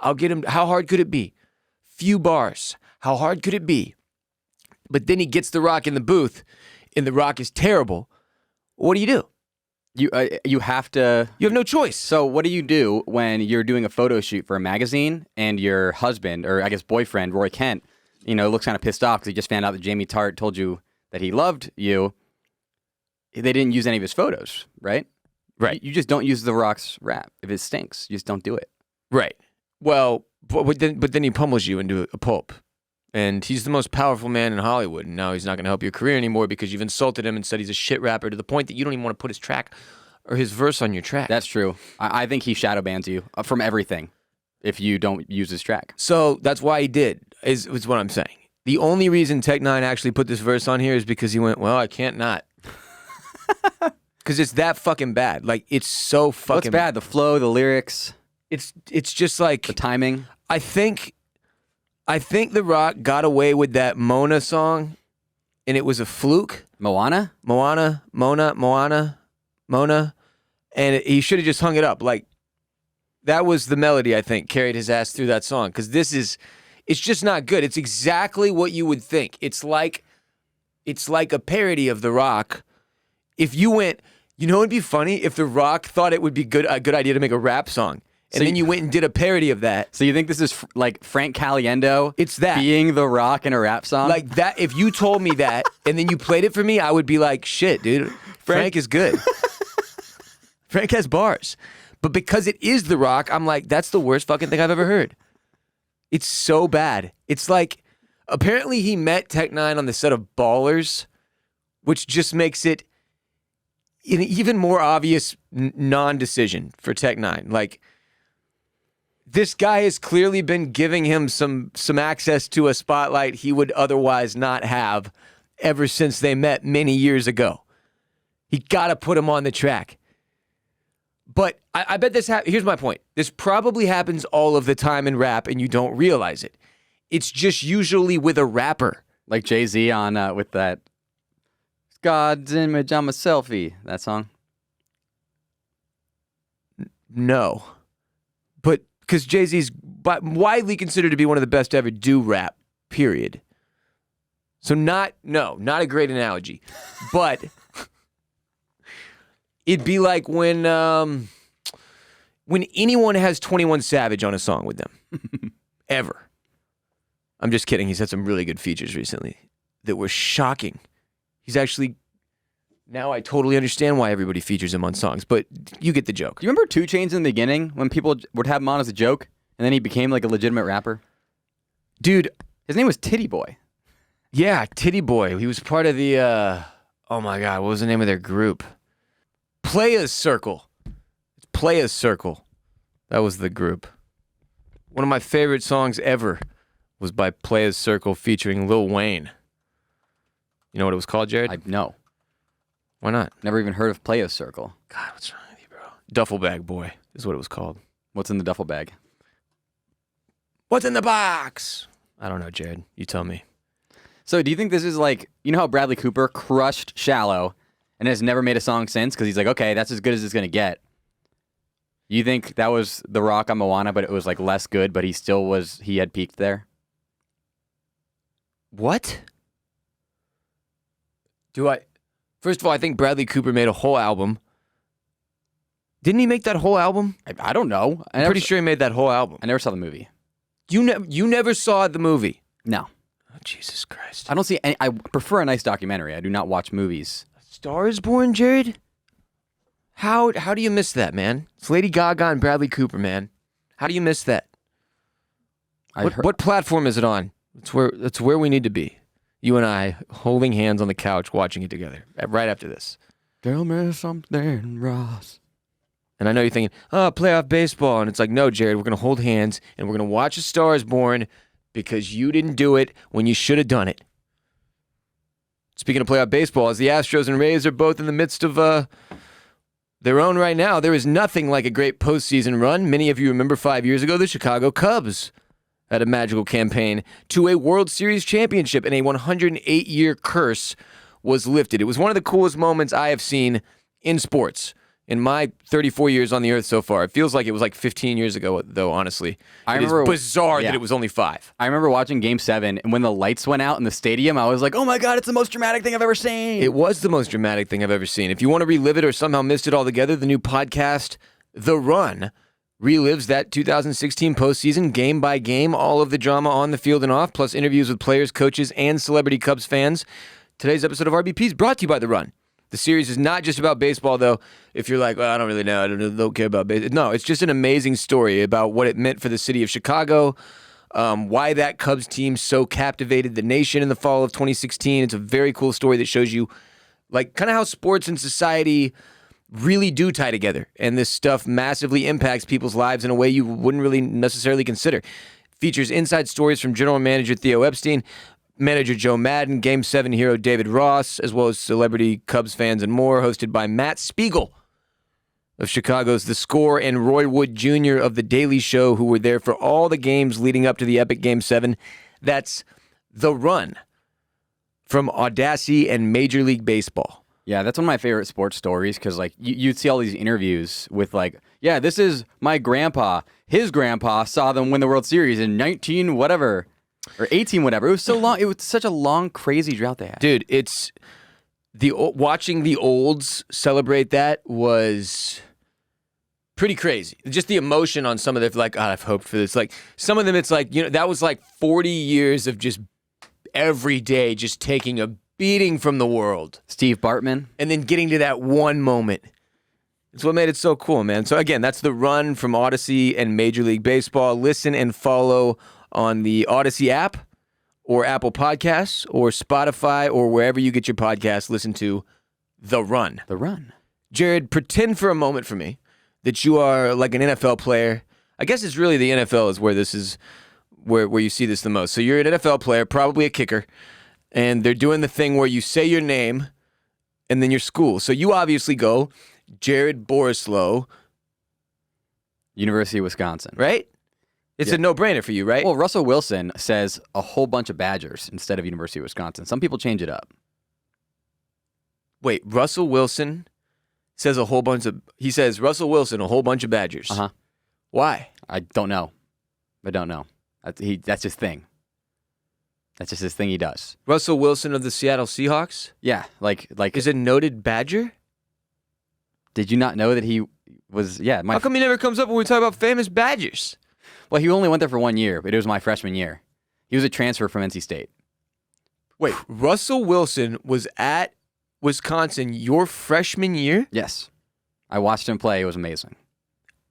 A: I'll get him, how hard could it be? Few bars. How hard could it be? But then he gets The Rock in the booth, and The Rock is terrible. What do you do?
B: You have to.
A: You have no choice.
B: So what do you do when you're doing a photo shoot for a magazine and your husband, or I guess boyfriend, Roy Kent, looks kind of pissed off because he just found out that Jamie Tart told you that he loved you. They didn't use any of his photos, right?
A: Right.
B: You just don't use The Rock's rap. If it stinks, you just don't do it.
A: Right. Well, but then he pummels you into a pulp. And he's the most powerful man in Hollywood, and now he's not going to help your career anymore because you've insulted him and said he's a shit rapper to the point that you don't even want to put his track or his verse on your track.
B: That's true. I think he shadow bans you from everything if you don't use his track.
A: So that's why he did, is what I'm saying. The only reason Tech Nine actually put this verse on here is because he went, well, I can't not. Because it's that fucking bad. Like, it's so fucking...
B: What's bad? The flow, the lyrics?
A: It's just like...
B: The timing?
A: I think The Rock got away with that Mona song, and it was a fluke.
B: Moana,
A: and he should have just hung it up. Like, that was the melody, I think, carried his ass through that song, because it's just not good. It's exactly what you would think. It's like a parody of The Rock. If you went, it'd be funny if The Rock thought it would be a good idea to make a rap song. And then you went and did a parody of that.
B: So you think this is like Frank Caliendo?
A: It's that.
B: Being The Rock in a rap song?
A: Like that, if you told me that and then you played it for me, I would be like, shit, dude, Frank is good. Frank has bars. But because it is The Rock, I'm like, that's the worst fucking thing I've ever heard. It's so bad. It's like, apparently he met Tech Nine on the set of Ballers, which just makes it an even more obvious non-decision for Tech Nine. Like, this guy has clearly been giving him some access to a spotlight he would otherwise not have ever since they met many years ago. He got to put him on the track. But I bet this here's my point. This probably happens all of the time in rap and you don't realize it. It's just usually with a rapper.
B: Like Jay-Z on with that God's Image, I'm a Selfie, that song?
A: No. But because Jay-Z's widely considered to be one of the best to ever do rap, period. So not a great analogy. But it'd be like when anyone has 21 Savage on a song with them. Ever. I'm just kidding. He's had some really good features recently that were shocking. He's actually... Now I totally understand why everybody features him on songs, but you get the joke.
B: Do you remember 2 Chainz in the beginning when people would have him on as a joke, and then he became like a legitimate rapper?
A: Dude.
B: His name was Titty Boy.
A: Yeah, Titty Boy. He was part of the, oh my God, what was the name of their group? Players Circle. It's Players Circle. That was the group. One of my favorite songs ever was by Players Circle featuring Lil Wayne. You know what it was called, Jared?
B: No.
A: Why not?
B: Never even heard of Players Circle.
A: God, what's wrong with you, bro? Duffel Bag Boy is what it was called.
B: What's in the duffel bag?
A: What's in the box? I don't know, Jared. You tell me.
B: So do you think this is like, you know how Bradley Cooper crushed Shallow and has never made a song since because he's like, okay, that's as good as it's going to get. You think that was The Rock on Moana, but it was like less good, but he had peaked there?
A: What? First of all, I think Bradley Cooper made a whole album. Didn't he make that whole album?
B: I don't know.
A: I'm pretty sure he made that whole album.
B: I never saw the movie.
A: You never saw the movie?
B: No.
A: Oh, Jesus Christ.
B: I don't see any. I prefer a nice documentary. I do not watch movies.
A: Star is Born, Jared? How do you miss that, man? It's Lady Gaga and Bradley Cooper, man. How do you miss that? What platform is it on? It's where we need to be. You and I holding hands on the couch watching it together right after this.
B: Tell me something, Ross.
A: And I know you're thinking, playoff baseball. And it's like, no, Jared, we're going to hold hands and we're going to watch A Star is Born because you didn't do it when you should have done it. Speaking of playoff baseball, as the Astros and Rays are both in the midst of their own right now, there is nothing like a great postseason run. Many of you remember 5 years ago, the Chicago Cubs had a magical campaign to a World Series championship, and a 108-year curse was lifted. It was one of the coolest moments I have seen in sports in my 34 years on the earth so far. It feels like it was like 15 years ago, though, honestly. It is bizarre that it was only 5.
B: I remember watching Game 7, and when the lights went out in the stadium, I was like, oh my God, it's the most dramatic thing I've ever seen.
A: It was the most dramatic thing I've ever seen. If you want to relive it or somehow missed it altogether, the new podcast, The Run, relives that 2016 postseason game by game, all of the drama on the field and off, plus interviews with players, coaches, and celebrity Cubs fans. Today's episode of RBP is brought to you by The Run. The series is not just about baseball, though. If you're like, well, I don't really know, I don't care about baseball. No, it's just an amazing story about what it meant for the city of Chicago, why that Cubs team so captivated the nation in the fall of 2016. It's a very cool story that shows you like kind of how sports and society really do tie together, and this stuff massively impacts people's lives in a way you wouldn't really necessarily consider. Features inside stories from general manager Theo Epstein, manager Joe Madden, Game 7 hero David Ross, as well as celebrity Cubs fans and more, hosted by Matt Spiegel of Chicago's The Score and Roy Wood Jr. of The Daily Show, who were there for all the games leading up to the epic Game 7. That's The Run from Audacy and Major League Baseball.
B: Yeah, that's one of my favorite sports stories because, like, you'd see all these interviews with, like, yeah, this is my grandpa. His grandpa saw them win the World Series in 19 whatever or 18 whatever. It was so long. It was such a long, crazy drought they had.
A: Dude, it's watching the olds celebrate that was pretty crazy. Just the emotion on some of them, like, God, I've hoped for this. Like, some of them, it's like, that was like 40 years of just every day just taking a beating from the world.
B: Steve Bartman.
A: And then getting to that one moment. It's what made it so cool, man. So again, that's The Run from Odyssey and Major League Baseball. Listen and follow on the Odyssey app or Apple Podcasts or Spotify or wherever you get your podcasts. Listen to The Run.
B: The Run.
A: Jared, pretend for a moment for me that you are like an NFL player. I guess it's really the NFL is where this is, where you see this the most. So you're an NFL player, probably a kicker. And they're doing the thing where you say your name and then your school. So you obviously go Jared Borislow.
B: University of Wisconsin.
A: Right? It's a no-brainer for you, right?
B: Well, Russell Wilson says a whole bunch of Badgers instead of University of Wisconsin. Some people change it up.
A: Wait, Russell Wilson says he says Russell Wilson, a whole bunch of Badgers.
B: Uh-huh.
A: Why?
B: I don't know. That's his thing. That's just his thing he does.
A: Russell Wilson of the Seattle Seahawks?
B: Yeah, like
A: is a noted Badger?
B: Did you not know that he was? Yeah.
A: How come he never comes up when we talk about famous Badgers?
B: Well, he only went there for 1 year, but it was my freshman year. He was a transfer from NC State.
A: Wait, Russell Wilson was at Wisconsin your freshman year?
B: Yes, I watched him play. It was amazing.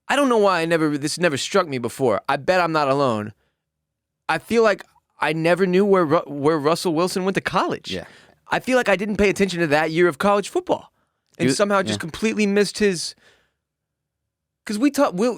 A: I don't know why this never struck me before. I bet I'm not alone. I feel like I never knew where Russell Wilson went to college.
B: Yeah.
A: I feel like I didn't pay attention to that year of college football, and somehow just completely missed his. Because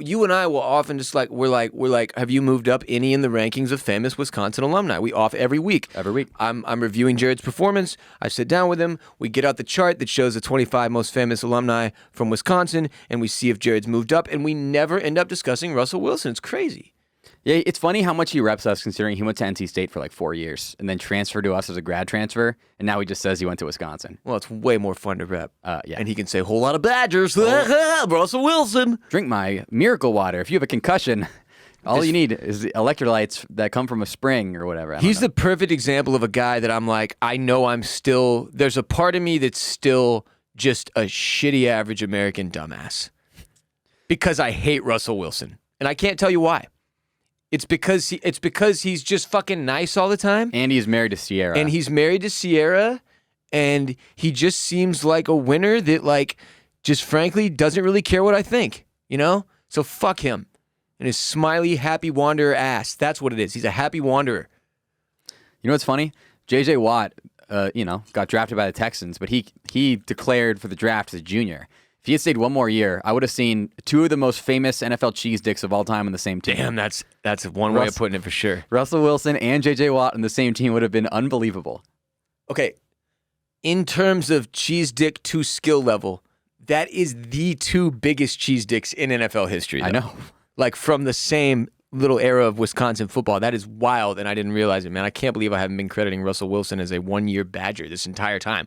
A: you and I will often just like we're like, have you moved up any in the rankings of famous Wisconsin alumni? We off every week.
B: Every week.
A: I'm reviewing Jared's performance. I sit down with him. We get out the chart that shows the 25 most famous alumni from Wisconsin, and we see if Jared's moved up. And we never end up discussing Russell Wilson. It's crazy.
B: Yeah, it's funny how much he reps us considering he went to NC State for like 4 years and then transferred to us as a grad transfer, and now he just says he went to Wisconsin.
A: Well, it's way more fun to rep.
B: Yeah.
A: And he can say, whole lot of Badgers. Russell Wilson.
B: Drink my miracle water. If you have a concussion, all you need is the electrolytes that come from a spring or whatever.
A: He's the perfect example of a guy that I'm like, I know there's a part of me that's still just a shitty average American dumbass. Because I hate Russell Wilson. And I can't tell you why. It's because he's just fucking nice all the time.
B: And he's married to Sierra.
A: And he just seems like a winner that, like, just frankly doesn't really care what I think, you know? So fuck him and his smiley, happy wanderer ass. That's what it is. He's a happy wanderer.
B: You know what's funny? J.J. Watt, got drafted by the Texans, but he declared for the draft as a junior. If he had stayed one more year, I would have seen two of the most famous NFL cheese dicks of all time on the same team.
A: Damn, that's one way of putting it for sure.
B: Russell Wilson and J.J. Watt on the same team would have been unbelievable.
A: Okay, in terms of cheese dick to skill level, that is the two biggest cheese dicks in NFL history. Though.
B: I know.
A: Like from the same little era of Wisconsin football. That is wild, and I didn't realize it, man. I can't believe I haven't been crediting Russell Wilson as a one-year Badger this entire time.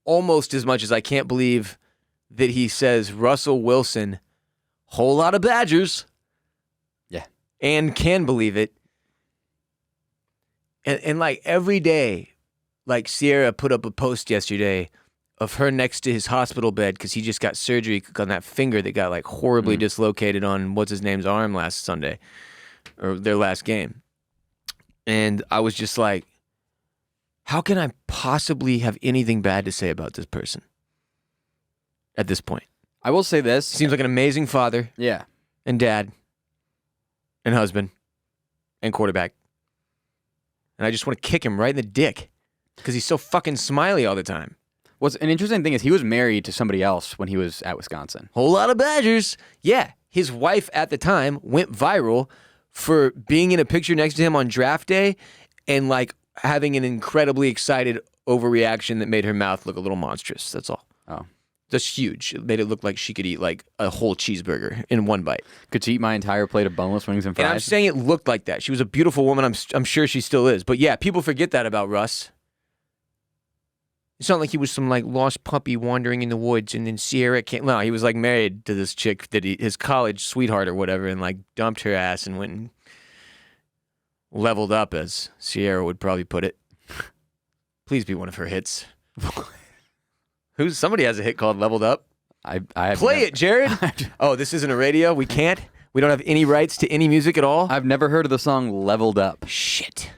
A: Almost as much as I can't believe that he says Russell Wilson, whole lot of Badgers.
B: Yeah.
A: And can believe it. And like every day, like Sierra put up a post yesterday of her next to his hospital bed because he just got surgery on that finger that got like horribly dislocated on what's his name's arm last Sunday or their last game. And I was just like, how can I possibly have anything bad to say about this person at this point?
B: I will say this.
A: Seems like an amazing father
B: Yeah.
A: and dad and husband and quarterback. And I just want to kick him right in the dick because he's so fucking smiley all the time.
B: What's an interesting thing is he was married to somebody else when he was at Wisconsin.
A: Whole lot of Badgers. Yeah, his wife at the time went viral for being in a picture next to him on draft day and like having an incredibly excited overreaction that made her mouth look a little monstrous. That's all.
B: Oh.
A: That's huge. It made it look like she could eat like a whole cheeseburger in one bite.
B: Could she eat my entire plate of boneless wings and fries?
A: And I'm saying it looked like that. She was a beautiful woman. I'm sure she still is. But yeah, people forget that about Russ. It's not like he was some like lost puppy wandering in the woods and then Sierra came. No, he was like married to this chick that his college sweetheart or whatever and like dumped her ass and went and leveled up, as Sierra would probably put it. Please be one of her hits. Somebody has a hit called Leveled Up.
B: I have
A: Play it, Jared. Oh, this isn't a radio. We can't. We don't have any rights to any music at all.
B: I've never heard of the song Leveled Up.
A: Shit.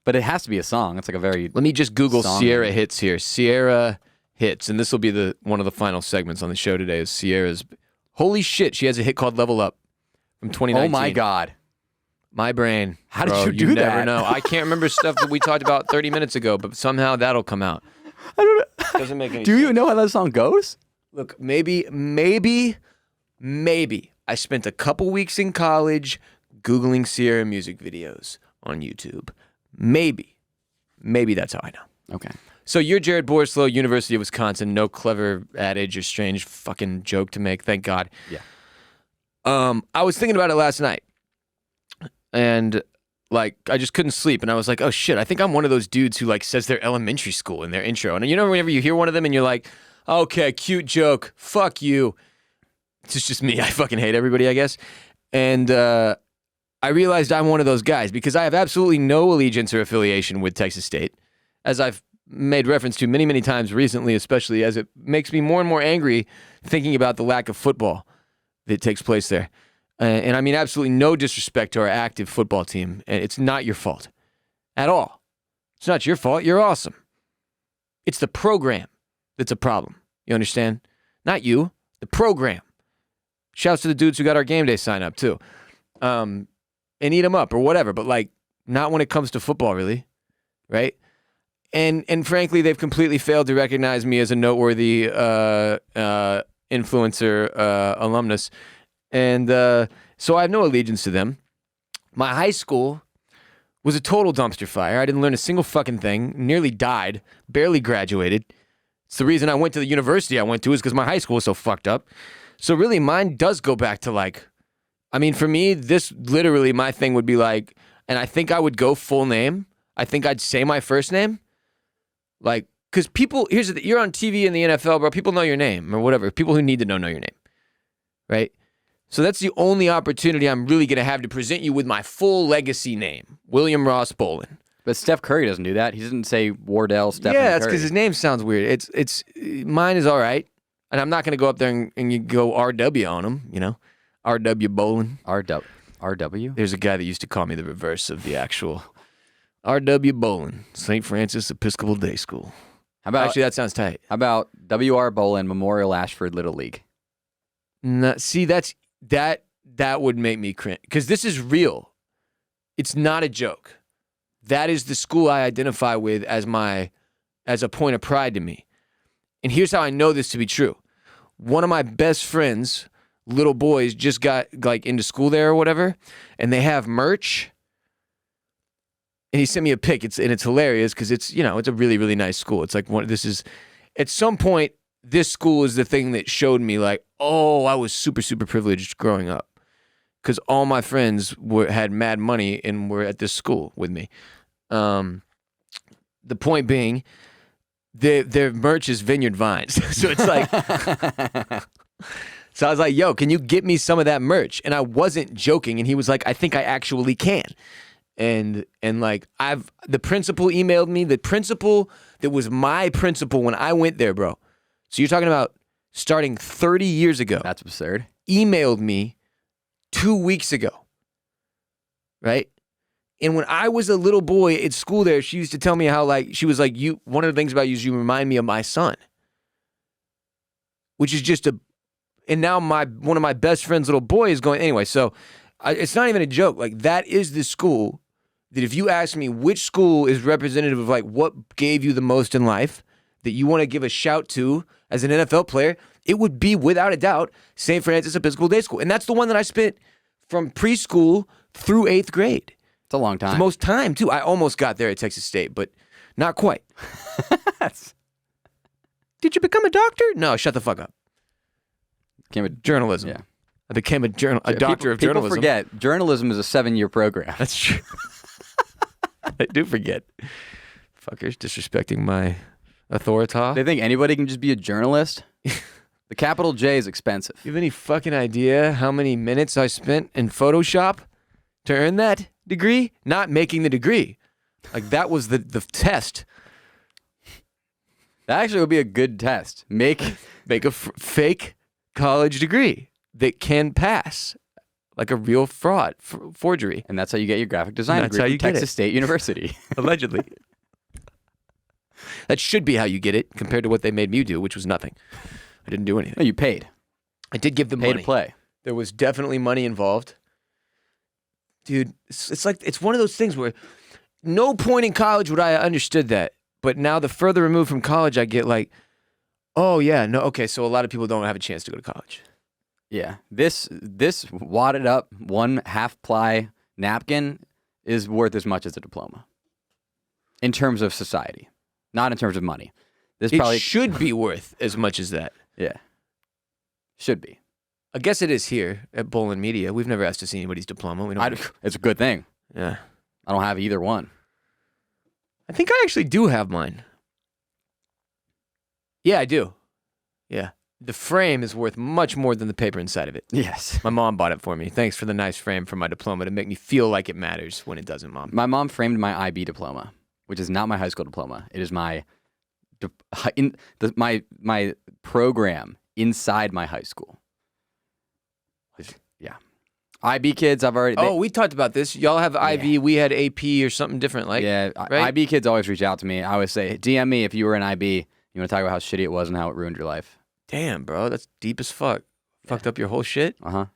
B: But it has to be a song. It's like a very
A: Let me just Google
B: song
A: Sierra
B: name.
A: hits here. Sierra hits, and this will be one of the final segments on the show today. Is Sierra's? Holy shit, she has a hit called Level Up from 2019.
B: Oh my God.
A: My brain.
B: How did
A: Bro,
B: you do
A: you
B: that?
A: never know. I can't remember stuff that we talked about 30 minutes ago, but somehow that'll come out.
B: I don't know.
A: Doesn't make any
B: Do
A: sense.
B: you know how that song goes?
A: Look, maybe I spent a couple weeks in college Googling Sierra music videos on YouTube. Maybe that's how I know.
B: Okay.
A: So you're Jared Borislow, University of Wisconsin. No clever adage or strange fucking joke to make. Thank God.
B: Yeah.
A: I was thinking about it last night, and like I just couldn't sleep, and I was like, oh shit, I think I'm one of those dudes who like says their elementary school in their intro, and you know whenever you hear one of them and you're like, okay, cute joke, fuck you. It's just me. I fucking hate everybody, I guess, and I realized I'm one of those guys because I have absolutely no allegiance or affiliation with Texas State, as I've made reference to many, many times recently, especially as it makes me more and more angry thinking about the lack of football that takes place there. And I mean absolutely no disrespect to our active football team. And it's not your fault at all. It's not your fault. You're awesome. It's the program that's a problem. You understand? Not you, the program. Shouts to the dudes who got our game day sign up too. And eat them up or whatever, but like not when it comes to football, really, right? And frankly, they've completely failed to recognize me as a noteworthy influencer alumnus, and so I have no allegiance to them. My high school was a total dumpster fire. I didn't learn a single fucking thing. Nearly died. Barely graduated. It's the reason I went to the university I went to is because my high school was so fucked up. So really, mine does go back to like I mean, for me, this literally my thing would be like, and I think I would go full name. I think I'd say my first name. Like, because people, you're on TV in the NFL, bro. People know your name or whatever. People who need to know your name, right? So that's the only opportunity I'm really going to have to present you with my full legacy name, William Ross Bolen.
B: But Steph Curry doesn't do that. He doesn't say Wardell, Stephen
A: Yeah, that's
B: Curry.
A: because his name sounds weird. Mine is all right. And I'm not going to go up there and you go RW on him, you know? RW Bolen.
B: RW?
A: There's a guy that used to call me the reverse of the actual RW Bolen, St. Francis Episcopal Day School.
B: How about,
A: actually, that sounds tight.
B: How about WR Bolen, Memorial Ashford Little League?
A: No, see, that would make me cringe. Because this is real. It's not a joke. That is the school I identify with as a point of pride to me. And here's how I know this to be true. One of my best friends, little boys, just got like into school there or whatever, and they have merch. And he sent me a pic. It's hilarious because it's a really, really nice school. It's like at some point, this school is the thing that showed me like, oh, I was super, super privileged growing up. Because all my friends had mad money and were at this school with me. The point being, their merch is Vineyard Vines. So it's like, so I was like, yo, can you get me some of that merch? And I wasn't joking. And he was like, I think I actually can. And like the principal emailed me, the principal that was my principal when I went there, bro. So you're talking about starting 30 years ago.
B: That's absurd. Emailed
A: me 2 weeks ago, right? And when I was a little boy at school there, she used to tell me how like, she was like, one of the things about you is you remind me of my son. Which is just and now one of my best friend's little boy is going, anyway, so it's not even a joke. Like that is the school that if you ask me which school is representative of like what gave you the most in life that you want to give a shout to as an NFL player, it would be without a doubt St. Francis Episcopal Day School. And that's the one that I spent from preschool through 8th grade.
B: It's a long time.
A: It's the most time too. I almost got there at Texas State, but not quite. Did you become a doctor? No, shut the fuck up.
B: Became a
A: journalism.
B: Yeah.
A: I became a doctor of journalism.
B: People forget, journalism is a 7-year program.
A: That's true. I do forget. Fuckers disrespecting my authority.
B: They think anybody can just be a journalist? The capital J is expensive.
A: You have any fucking idea how many minutes I spent in Photoshop to earn that degree? Not making the degree. Like that was the test.
B: That actually would be a good test. Make
A: a fake college degree that can pass. Like a real forgery.
B: And that's how you get your graphic design
A: That's
B: degree
A: how you
B: from
A: get
B: Texas State University.
A: Allegedly. That should be how you get it compared to what they made me do, which was nothing. I didn't do anything.
B: No, you paid.
A: I did give them
B: Pay
A: money.
B: to play.
A: There was definitely money involved. Dude, it's one of those things where no point in college would I have understood that. But now the further removed from college I get like, oh yeah, no, okay, so a lot of people don't have a chance to go to college.
B: Yeah. This wadded up 1/2 ply napkin is worth as much as a diploma. In terms of society. Not in terms of money.
A: It should be worth as much as that.
B: Yeah. Should be.
A: I guess it is here at Bolen Media. We've never asked to see anybody's diploma.
B: It's a good thing.
A: Yeah.
B: I don't have either one.
A: I think I actually do have mine. Yeah, I do. Yeah. The frame is worth much more than the paper inside of it.
B: Yes.
A: My mom bought it for me. Thanks for the nice frame for my diploma to make me feel like it matters when it doesn't, Mom.
B: My mom framed my IB diploma, which is not my high school diploma. It is my program inside my high school. Yeah. IB kids, I've already...
A: we talked about this. Y'all have IB. Yeah. We had AP or something different. Like,
B: yeah,
A: right?
B: IB kids always reach out to me. I always say, DM me if you were in IB. You want to talk about how shitty it was and how it ruined your life.
A: Damn, bro. That's deep as fuck. Yeah. Fucked up your whole shit?
B: Uh-huh.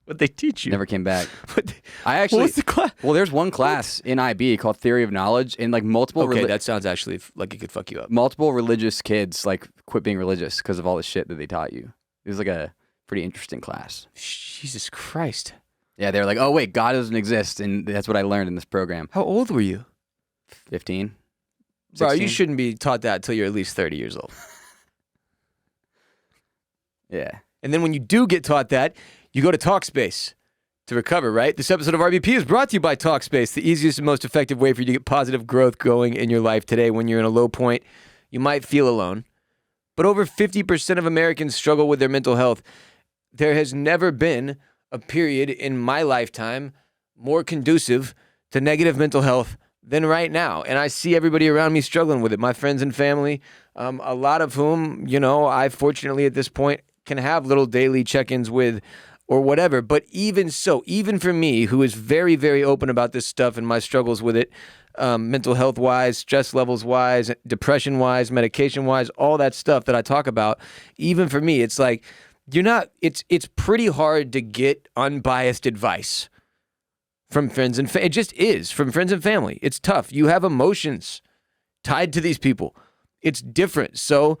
A: What'd they teach you?
B: Never came back.
A: What was the class?
B: Well, there's one class in IB called Theory of Knowledge, and like multiple...
A: Okay, that sounds actually like it could fuck you up.
B: Multiple religious kids like quit being religious because of all the shit that they taught you. It was like a pretty interesting class.
A: Jesus Christ.
B: Yeah, they were like, oh, wait, God doesn't exist, and that's what I learned in this program.
A: How old were you?
B: 15. 16.
A: Bro, you shouldn't be taught that until you're at least 30 years old.
B: Yeah.
A: And then when you do get taught that, you go to Talkspace to recover, right? This episode of RBP is brought to you by Talkspace, the easiest and most effective way for you to get positive growth going in your life today. When you're in a low point, you might feel alone. But over 50% of Americans struggle with their mental health. There has never been a period in my lifetime more conducive to negative mental health than right now. And I see everybody around me struggling with it, my friends and family, a lot of whom, I fortunately at this point can have little daily check-ins with or whatever. But even so, even for me, who is very, very open about this stuff and my struggles with it, mental health-wise, stress levels-wise, depression-wise, medication-wise, all that stuff that I talk about, even for me, it's like, it's pretty hard to get unbiased advice from friends and it just is, from friends and family. It's tough. You have emotions tied to these people. It's different. So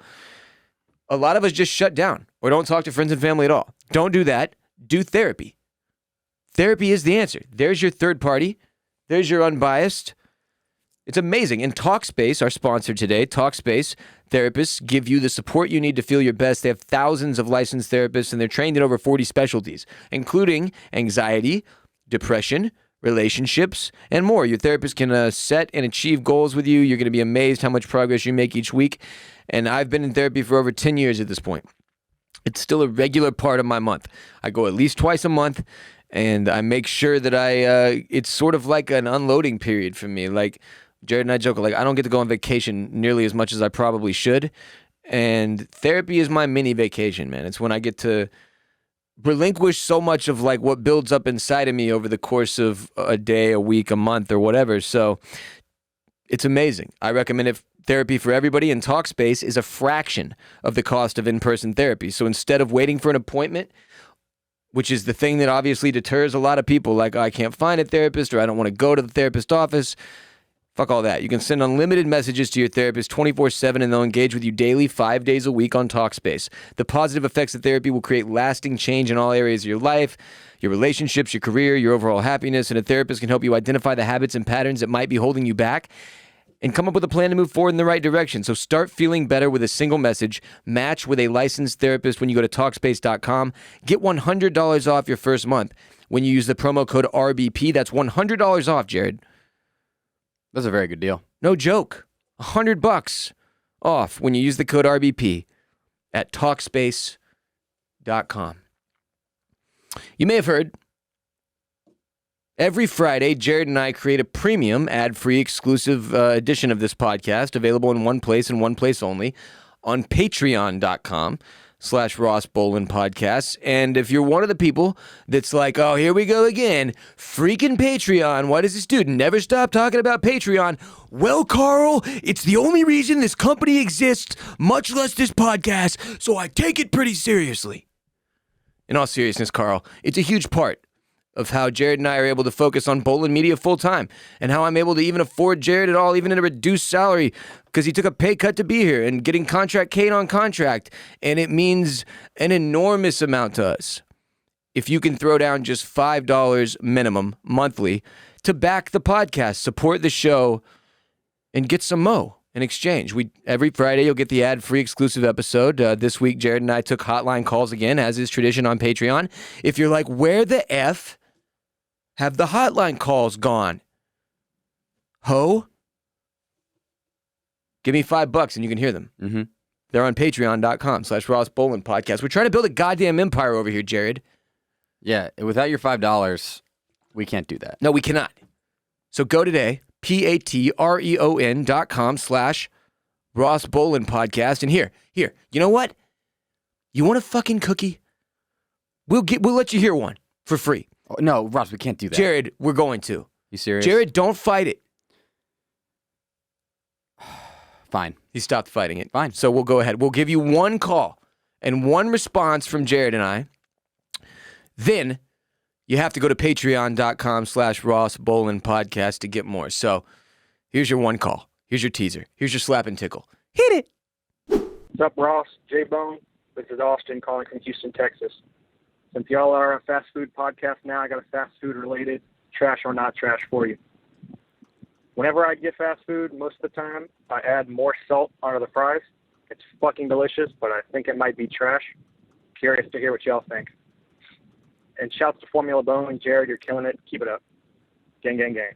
A: a lot of us just shut down or don't talk to friends and family at all. Don't do that. Do therapy. Therapy is the answer. There's your third party. There's your unbiased. It's amazing. And Talkspace, our sponsor today, Talkspace therapists give you the support you need to feel your best. They have thousands of licensed therapists, and they're trained in over 40 specialties, including anxiety, depression, relationships, and more. Your therapist can set and achieve goals with you. You're going to be amazed how much progress you make each week. And I've been in therapy for over 10 years at this point. It's still a regular part of my month. I go at least twice a month, and I make sure that it's sort of like an unloading period for me. Like Jared and I joke, like I don't get to go on vacation nearly as much as I probably should. And therapy is my mini vacation, man. It's when I get to relinquish so much of like what builds up inside of me over the course of a day, a week, a month, or whatever. So it's amazing. I recommend therapy for everybody, and Talkspace is a fraction of the cost of in-person therapy. So instead of waiting for an appointment, which is the thing that obviously deters a lot of people, like, oh, I can't find a therapist, or I don't want to go to the therapist office. Fuck all that. You can send unlimited messages to your therapist 24/7, and they'll engage with you daily, 5 days a week on Talkspace. The positive effects of therapy will create lasting change in all areas of your life, your relationships, your career, your overall happiness, and a therapist can help you identify the habits and patterns that might be holding you back and come up with a plan to move forward in the right direction. So start feeling better with a single message. Match with a licensed therapist when you go to Talkspace.com. Get $100 off your first month when you use the promo code RBP. That's $100 off, Jared.
B: That's a very good deal.
A: No joke. $100 off when you use the code RBP at Talkspace.com. You may have heard, every Friday, Jared and I create a premium, ad-free, exclusive edition of this podcast, available in one place and one place only, on patreon.com/Ross Bolen Podcasts. And if you're one of the people that's like, oh, here we go again, freaking Patreon, what does this dude never stop talking about Patreon? Well, Carl, it's the only reason this company exists, much less this podcast, so I take it pretty seriously. In all seriousness, Carl, it's a huge part of how Jared and I are able to focus on Bolen Media full time, and how I'm able to even afford Jared at all, even at a reduced salary, because he took a pay cut to be here and getting contract Kate on contract. And it means an enormous amount to us if you can throw down just $5 minimum monthly to back the podcast, support the show, and get some mo in exchange. Every Friday, you'll get the ad-free exclusive episode. This week, Jared and I took hotline calls again, as is tradition on Patreon. If you're like, where the F have the hotline calls gone? Ho? Give me $5 and you can hear them.
B: Mm-hmm.
A: They're on patreon.com/Ross Bolen Podcast. We're trying to build a goddamn empire over here, Jared.
B: Yeah, without your $5, we can't do that.
A: No, we cannot. So go today, patreon.com/Ross Bolen Podcast. And here, you know what? You want a fucking cookie? We'll let you hear one for free.
B: Oh, no, Ross, we can't do that.
A: Jared, we're going to.
B: You serious?
A: Jared, don't fight it.
B: Fine.
A: He stopped fighting it.
B: Fine.
A: So we'll go ahead. We'll give you one call and one response from Jared and I. Then you have to go to patreon.com/Ross Bolen Podcast to get more. So here's your one call. Here's your teaser. Here's your slap and tickle. Hit it.
D: What's up, Ross? J-Bone. This is Austin calling from Houston, Texas. Since y'all are a fast food podcast now, I got a fast food related trash or not trash for you. Whenever I get fast food, most of the time, I add more salt onto the fries. It's fucking delicious, but I think it might be trash. Curious to hear what y'all think. And shouts to Formula Bone. Jared, you're killing it. Keep it up. Gang, gang, gang.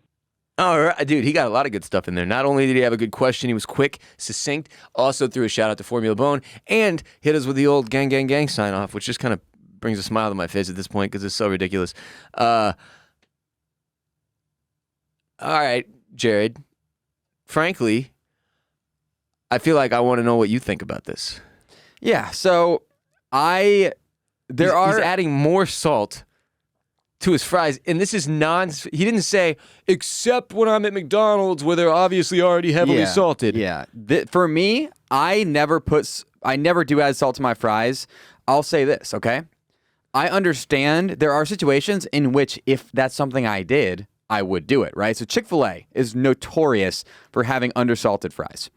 A: All right, dude, he got a lot of good stuff in there. Not only did he have a good question, he was quick, succinct, also threw a shout out to Formula Bone, and hit us with the old gang, gang, gang sign off, which just kind of brings a smile to my face at this point because it's so ridiculous. All right, Jared. Frankly, I feel like I want to know what you think about this.
B: Yeah, so he's
A: adding more salt to his fries, and this is he didn't say, except when I'm at McDonald's where they're obviously already heavily salted.
B: Yeah. For me, I never do add salt to my fries. I'll say this, okay? I understand there are situations in which if that's something I did, I would do it, right? So Chick-fil-A is notorious for having undersalted fries.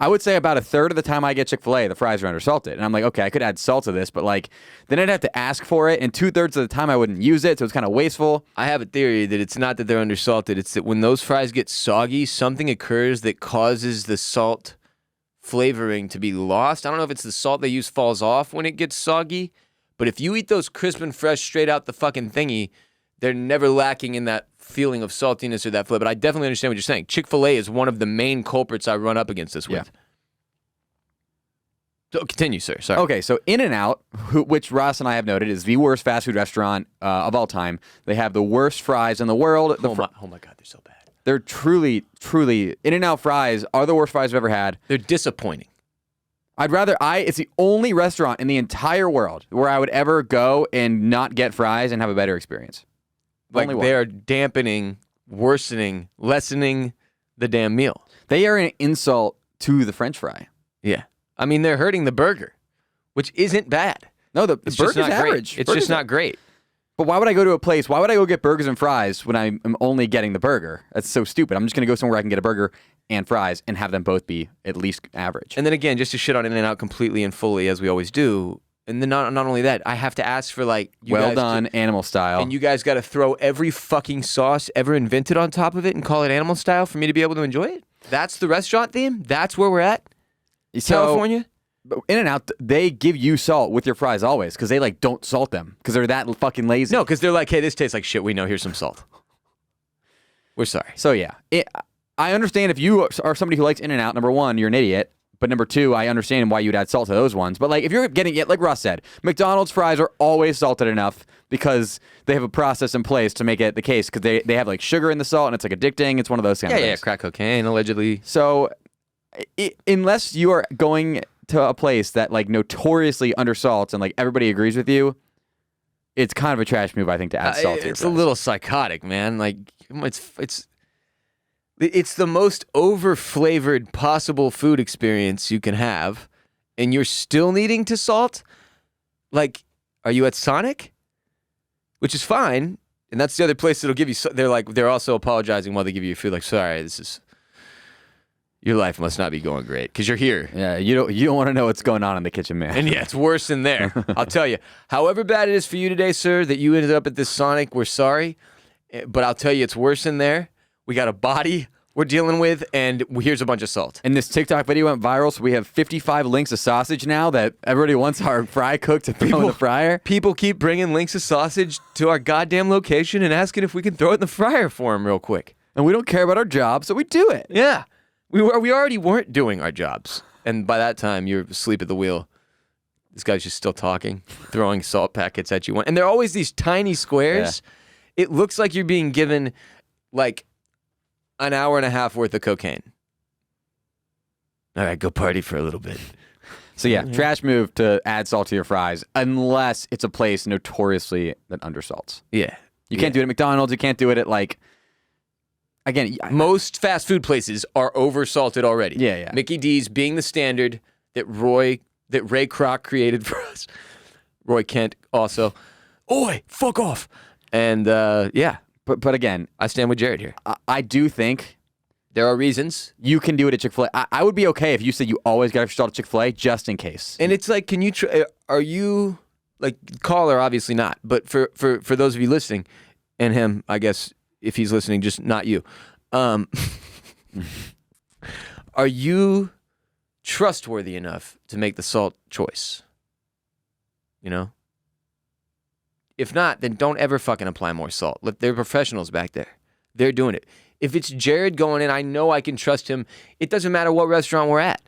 B: I would say about a third of the time I get Chick-fil-A, the fries are undersalted. And I'm like, okay, I could add salt to this, but like, then I'd have to ask for it. And 2/3 of the time I wouldn't use it. So it's kind of wasteful.
A: I have a theory that it's not that they're undersalted. It's that when those fries get soggy, something occurs that causes the salt flavoring to be lost. I don't know if it's the salt they use falls off when it gets soggy, but if you eat those crisp and fresh straight out the fucking thingy, they're never lacking in that feeling of saltiness or that flavor. But I definitely understand what you're saying. Chick-fil-A is one of the main culprits I run up against this with. So continue, sir. Sorry.
B: Okay, so In-N-Out, which Ross and I have noted is the worst fast food restaurant of all time. They have the worst fries in the world.
A: Oh my God, they're so bad.
B: They're truly, In-N-Out fries are the worst fries I've ever had.
A: They're disappointing.
B: It's the only restaurant in the entire world where I would ever go and not get fries and have a better experience.
A: Like they are dampening, worsening, lessening the damn meal.
B: They are an insult to the French fry.
A: Yeah. I mean, they're hurting the burger, which isn't bad.
B: No, the burger's average.
A: It's just not great.
B: But why would I go to a place? Why would I go get burgers and fries when I'm only getting the burger? That's so stupid. I'm just going to go somewhere I can get a burger and fries and have them both be at least average.
A: And then again, just to shit on In-N-Out completely and fully, as we always do. And then not only that, I have to ask for like
B: well done, animal style.
A: And you guys got to throw every fucking sauce ever invented on top of it and call it animal style for me to be able to enjoy it? That's the restaurant theme? That's where we're at? California?
B: In-N-Out, they give you salt with your fries always because they like don't salt them because they're that fucking lazy.
A: No, because they're like, hey, this tastes like shit. We know. Here's some salt. We're sorry.
B: So yeah, I understand if you are somebody who likes In-N-Out, number one, you're an idiot. But number two, I understand why you'd add salt to those ones. But like if you're getting it, like Ross said, McDonald's fries are always salted enough because they have a process in place to make it the case because they have like sugar in the salt and it's like addicting. It's one of those kind of things.
A: Yeah, crack cocaine, allegedly.
B: So unless you are going to a place that like notoriously undersalts and like everybody agrees with you, it's kind of a trash move, I think, to add salt to your
A: It's
B: fries.
A: a little psychotic, man. Like it's the most over-flavored possible food experience you can have, and you're still needing to salt? Like, are you at Sonic? Which is fine, and that's the other place that'll give you... They're also apologizing while they give you food. Like, sorry, your life must not be going great, because you're here.
B: Yeah, you don't want to know what's going on in the kitchen, man.
A: And yeah, it's worse in there. I'll tell you. However bad it is for you today, sir, that you ended up at this Sonic, we're sorry. But I'll tell you, it's worse in there. We got a body we're dealing with, and here's a bunch of salt.
B: And this TikTok video went viral, so we have 55 links of sausage now that everybody wants our fry cooked to throw in the fryer.
A: People keep bringing links of sausage to our goddamn location and asking if we can throw it in the fryer for them real quick.
B: And we don't care about our job, so we do it.
A: Yeah. We already weren't doing our jobs. And by that time, you're asleep at the wheel. This guy's just still talking, throwing salt packets at you. And they're always these tiny squares. Yeah. It looks like you're being given, like, an hour and a half worth of cocaine. All right, go party for a little bit.
B: So yeah, trash move to add salt to your fries, unless it's a place notoriously that undersalts.
A: Yeah.
B: You can't do it at McDonald's. You can't do it at, like, again,
A: most fast food places are oversalted already.
B: Yeah.
A: Mickey D's being the standard that Ray Kroc created for us. Roy Kent also. Oi, fuck off. And yeah.
B: But again,
A: I stand with Jared here.
B: I do think
A: there are reasons
B: you can do it at Chick-fil-A. I would be okay if you said you always got extra salt at Chick-fil-A just in case.
A: And it's like, can you are you like caller? Obviously not. But for those of you listening, and him, I guess if he's listening, just not you. Are you trustworthy enough to make the salt choice? You know, If not, then don't ever fucking apply more salt. They're professionals back there. They're doing it. If it's Jared going in, I know I can trust him. It doesn't matter what restaurant we're at.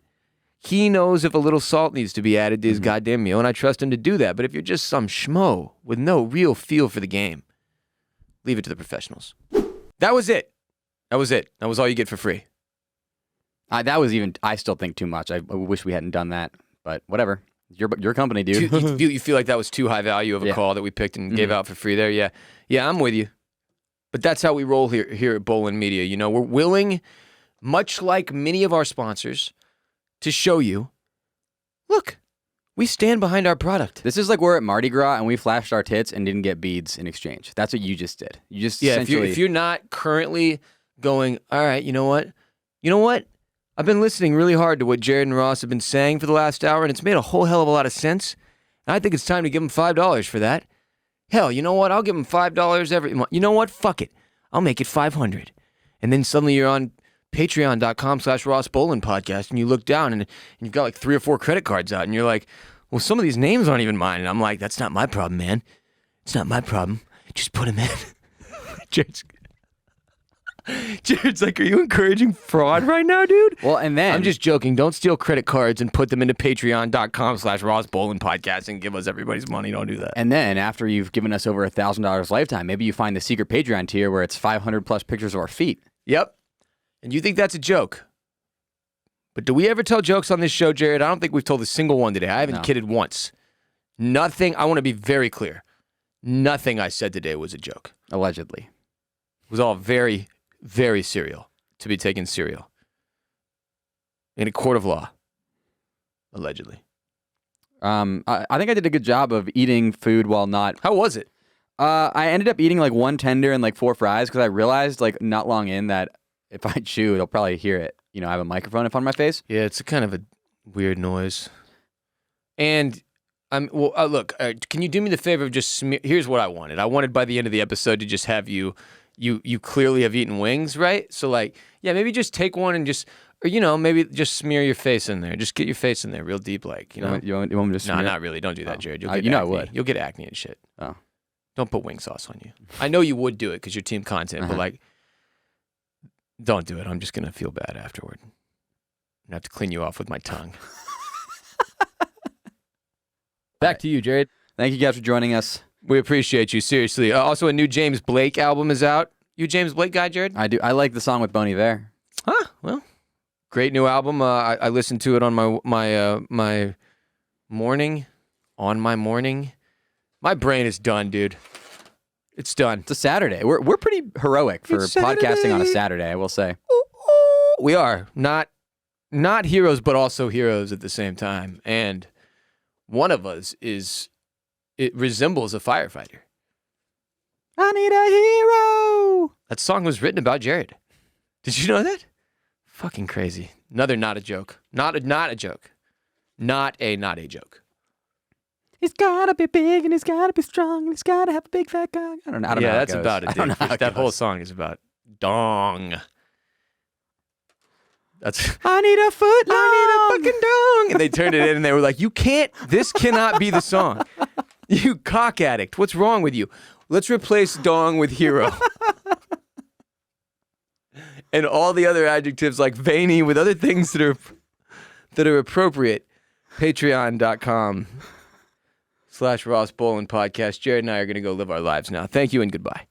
A: He knows if a little salt needs to be added to his goddamn meal, and I trust him to do that. But if you're just some schmo with no real feel for the game, leave it to the professionals. That was it. That was it. That was all you get for free.
B: I still think too much. I wish we hadn't done that, but whatever. Your company, dude.
A: You feel like that was too high value of a call that we picked and gave out for free there? Yeah. Yeah, I'm with you. But that's how we roll here at Bolen Media. You know, we're willing, much like many of our sponsors, to show you, look, we stand behind our product.
B: This is like we're at Mardi Gras and we flashed our tits and didn't get beads in exchange. That's what you just did. You just essentially...
A: if you're not currently going, all right, you know what? I've been listening really hard to what Jared and Ross have been saying for the last hour, and it's made a whole hell of a lot of sense. And I think it's time to give them $5 for that. Hell, you know what? I'll give them $5 every month. You know what? Fuck it. I'll make it $500. And then suddenly you're on patreon.com/Ross Bolen podcast, and you look down and you've got like 3 or 4 credit cards out, and you're like, well, some of these names aren't even mine. And I'm like, that's not my problem, man. It's not my problem. Just put them in. Jared's like, are you encouraging fraud right now, dude?
B: Well, and then...
A: I'm just joking. Don't steal credit cards and put them into patreon.com/Ross Bolen podcast and give us everybody's money. Don't do that.
B: And then after you've given us over $1,000 lifetime, maybe you find the secret Patreon tier where it's 500 plus pictures of our feet.
A: Yep. And you think that's a joke. But do we ever tell jokes on this show, Jared? I don't think we've told a single one today. I haven't kidded once. Nothing. I want to be very clear. Nothing I said today was a joke.
B: Allegedly.
A: It was all very, very serial. To be taken serial. In a court of law. Allegedly.
B: I think I did a good job of eating food while not...
A: How was it?
B: I ended up eating like 1 tender and like 4 fries because I realized like not long in that if I chew, they'll probably hear it. You know, I have a microphone in front of my face.
A: Yeah, it's a kind of a weird noise. And look, can you do me the favor of just here's what I wanted. I wanted by the end of the episode to just have you clearly have eaten wings, right? So like, yeah, maybe just take one and just, or you know, maybe just smear your face in there. Just get your face in there real deep, like, you know.
B: You want me to smear?
A: No, not really. Don't do that, Jared. You'll get
B: you know
A: acne.
B: I would.
A: You'll get acne and shit.
B: Oh.
A: Don't put wing sauce on you. I know you would do it because you're team content, but like, don't do it. I'm just gonna feel bad afterward. I'm gonna have to clean you off with my tongue.
C: Back to you, Jared.
B: Thank you guys for joining us.
A: We appreciate you, seriously. Also, a new James Blake album is out. You a James Blake guy, Jared?
B: I do. I like the song with Bon Iver.
A: Huh? Well, great new album. I listened to it on my morning. On my morning. My brain is done, dude. It's done.
B: It's a Saturday. We're pretty heroic for podcasting on a Saturday, I will say.
A: We are not heroes, but also heroes at the same time. And one of us resembles a firefighter.
B: I need a hero.
A: That song was written about Jared. Did you know that? Fucking crazy. Another not a joke. Not a joke. Not a joke.
B: He's gotta be big and he's gotta be strong and he's gotta have a big fat cock. I don't know.
A: Yeah,
B: how
A: that's
B: it goes.
A: about it.
B: I don't know how it
A: that
B: goes.
A: whole song is about dong.
B: I need a foot long.
A: I need a fucking dong. And they turned it in and they were like, this cannot be the song. You cock addict. What's wrong with you? Let's replace dong with hero. And all the other adjectives like veiny with other things that are appropriate. Patreon.com/Ross Bolen podcast. Jared and I are going to go live our lives now. Thank you and goodbye.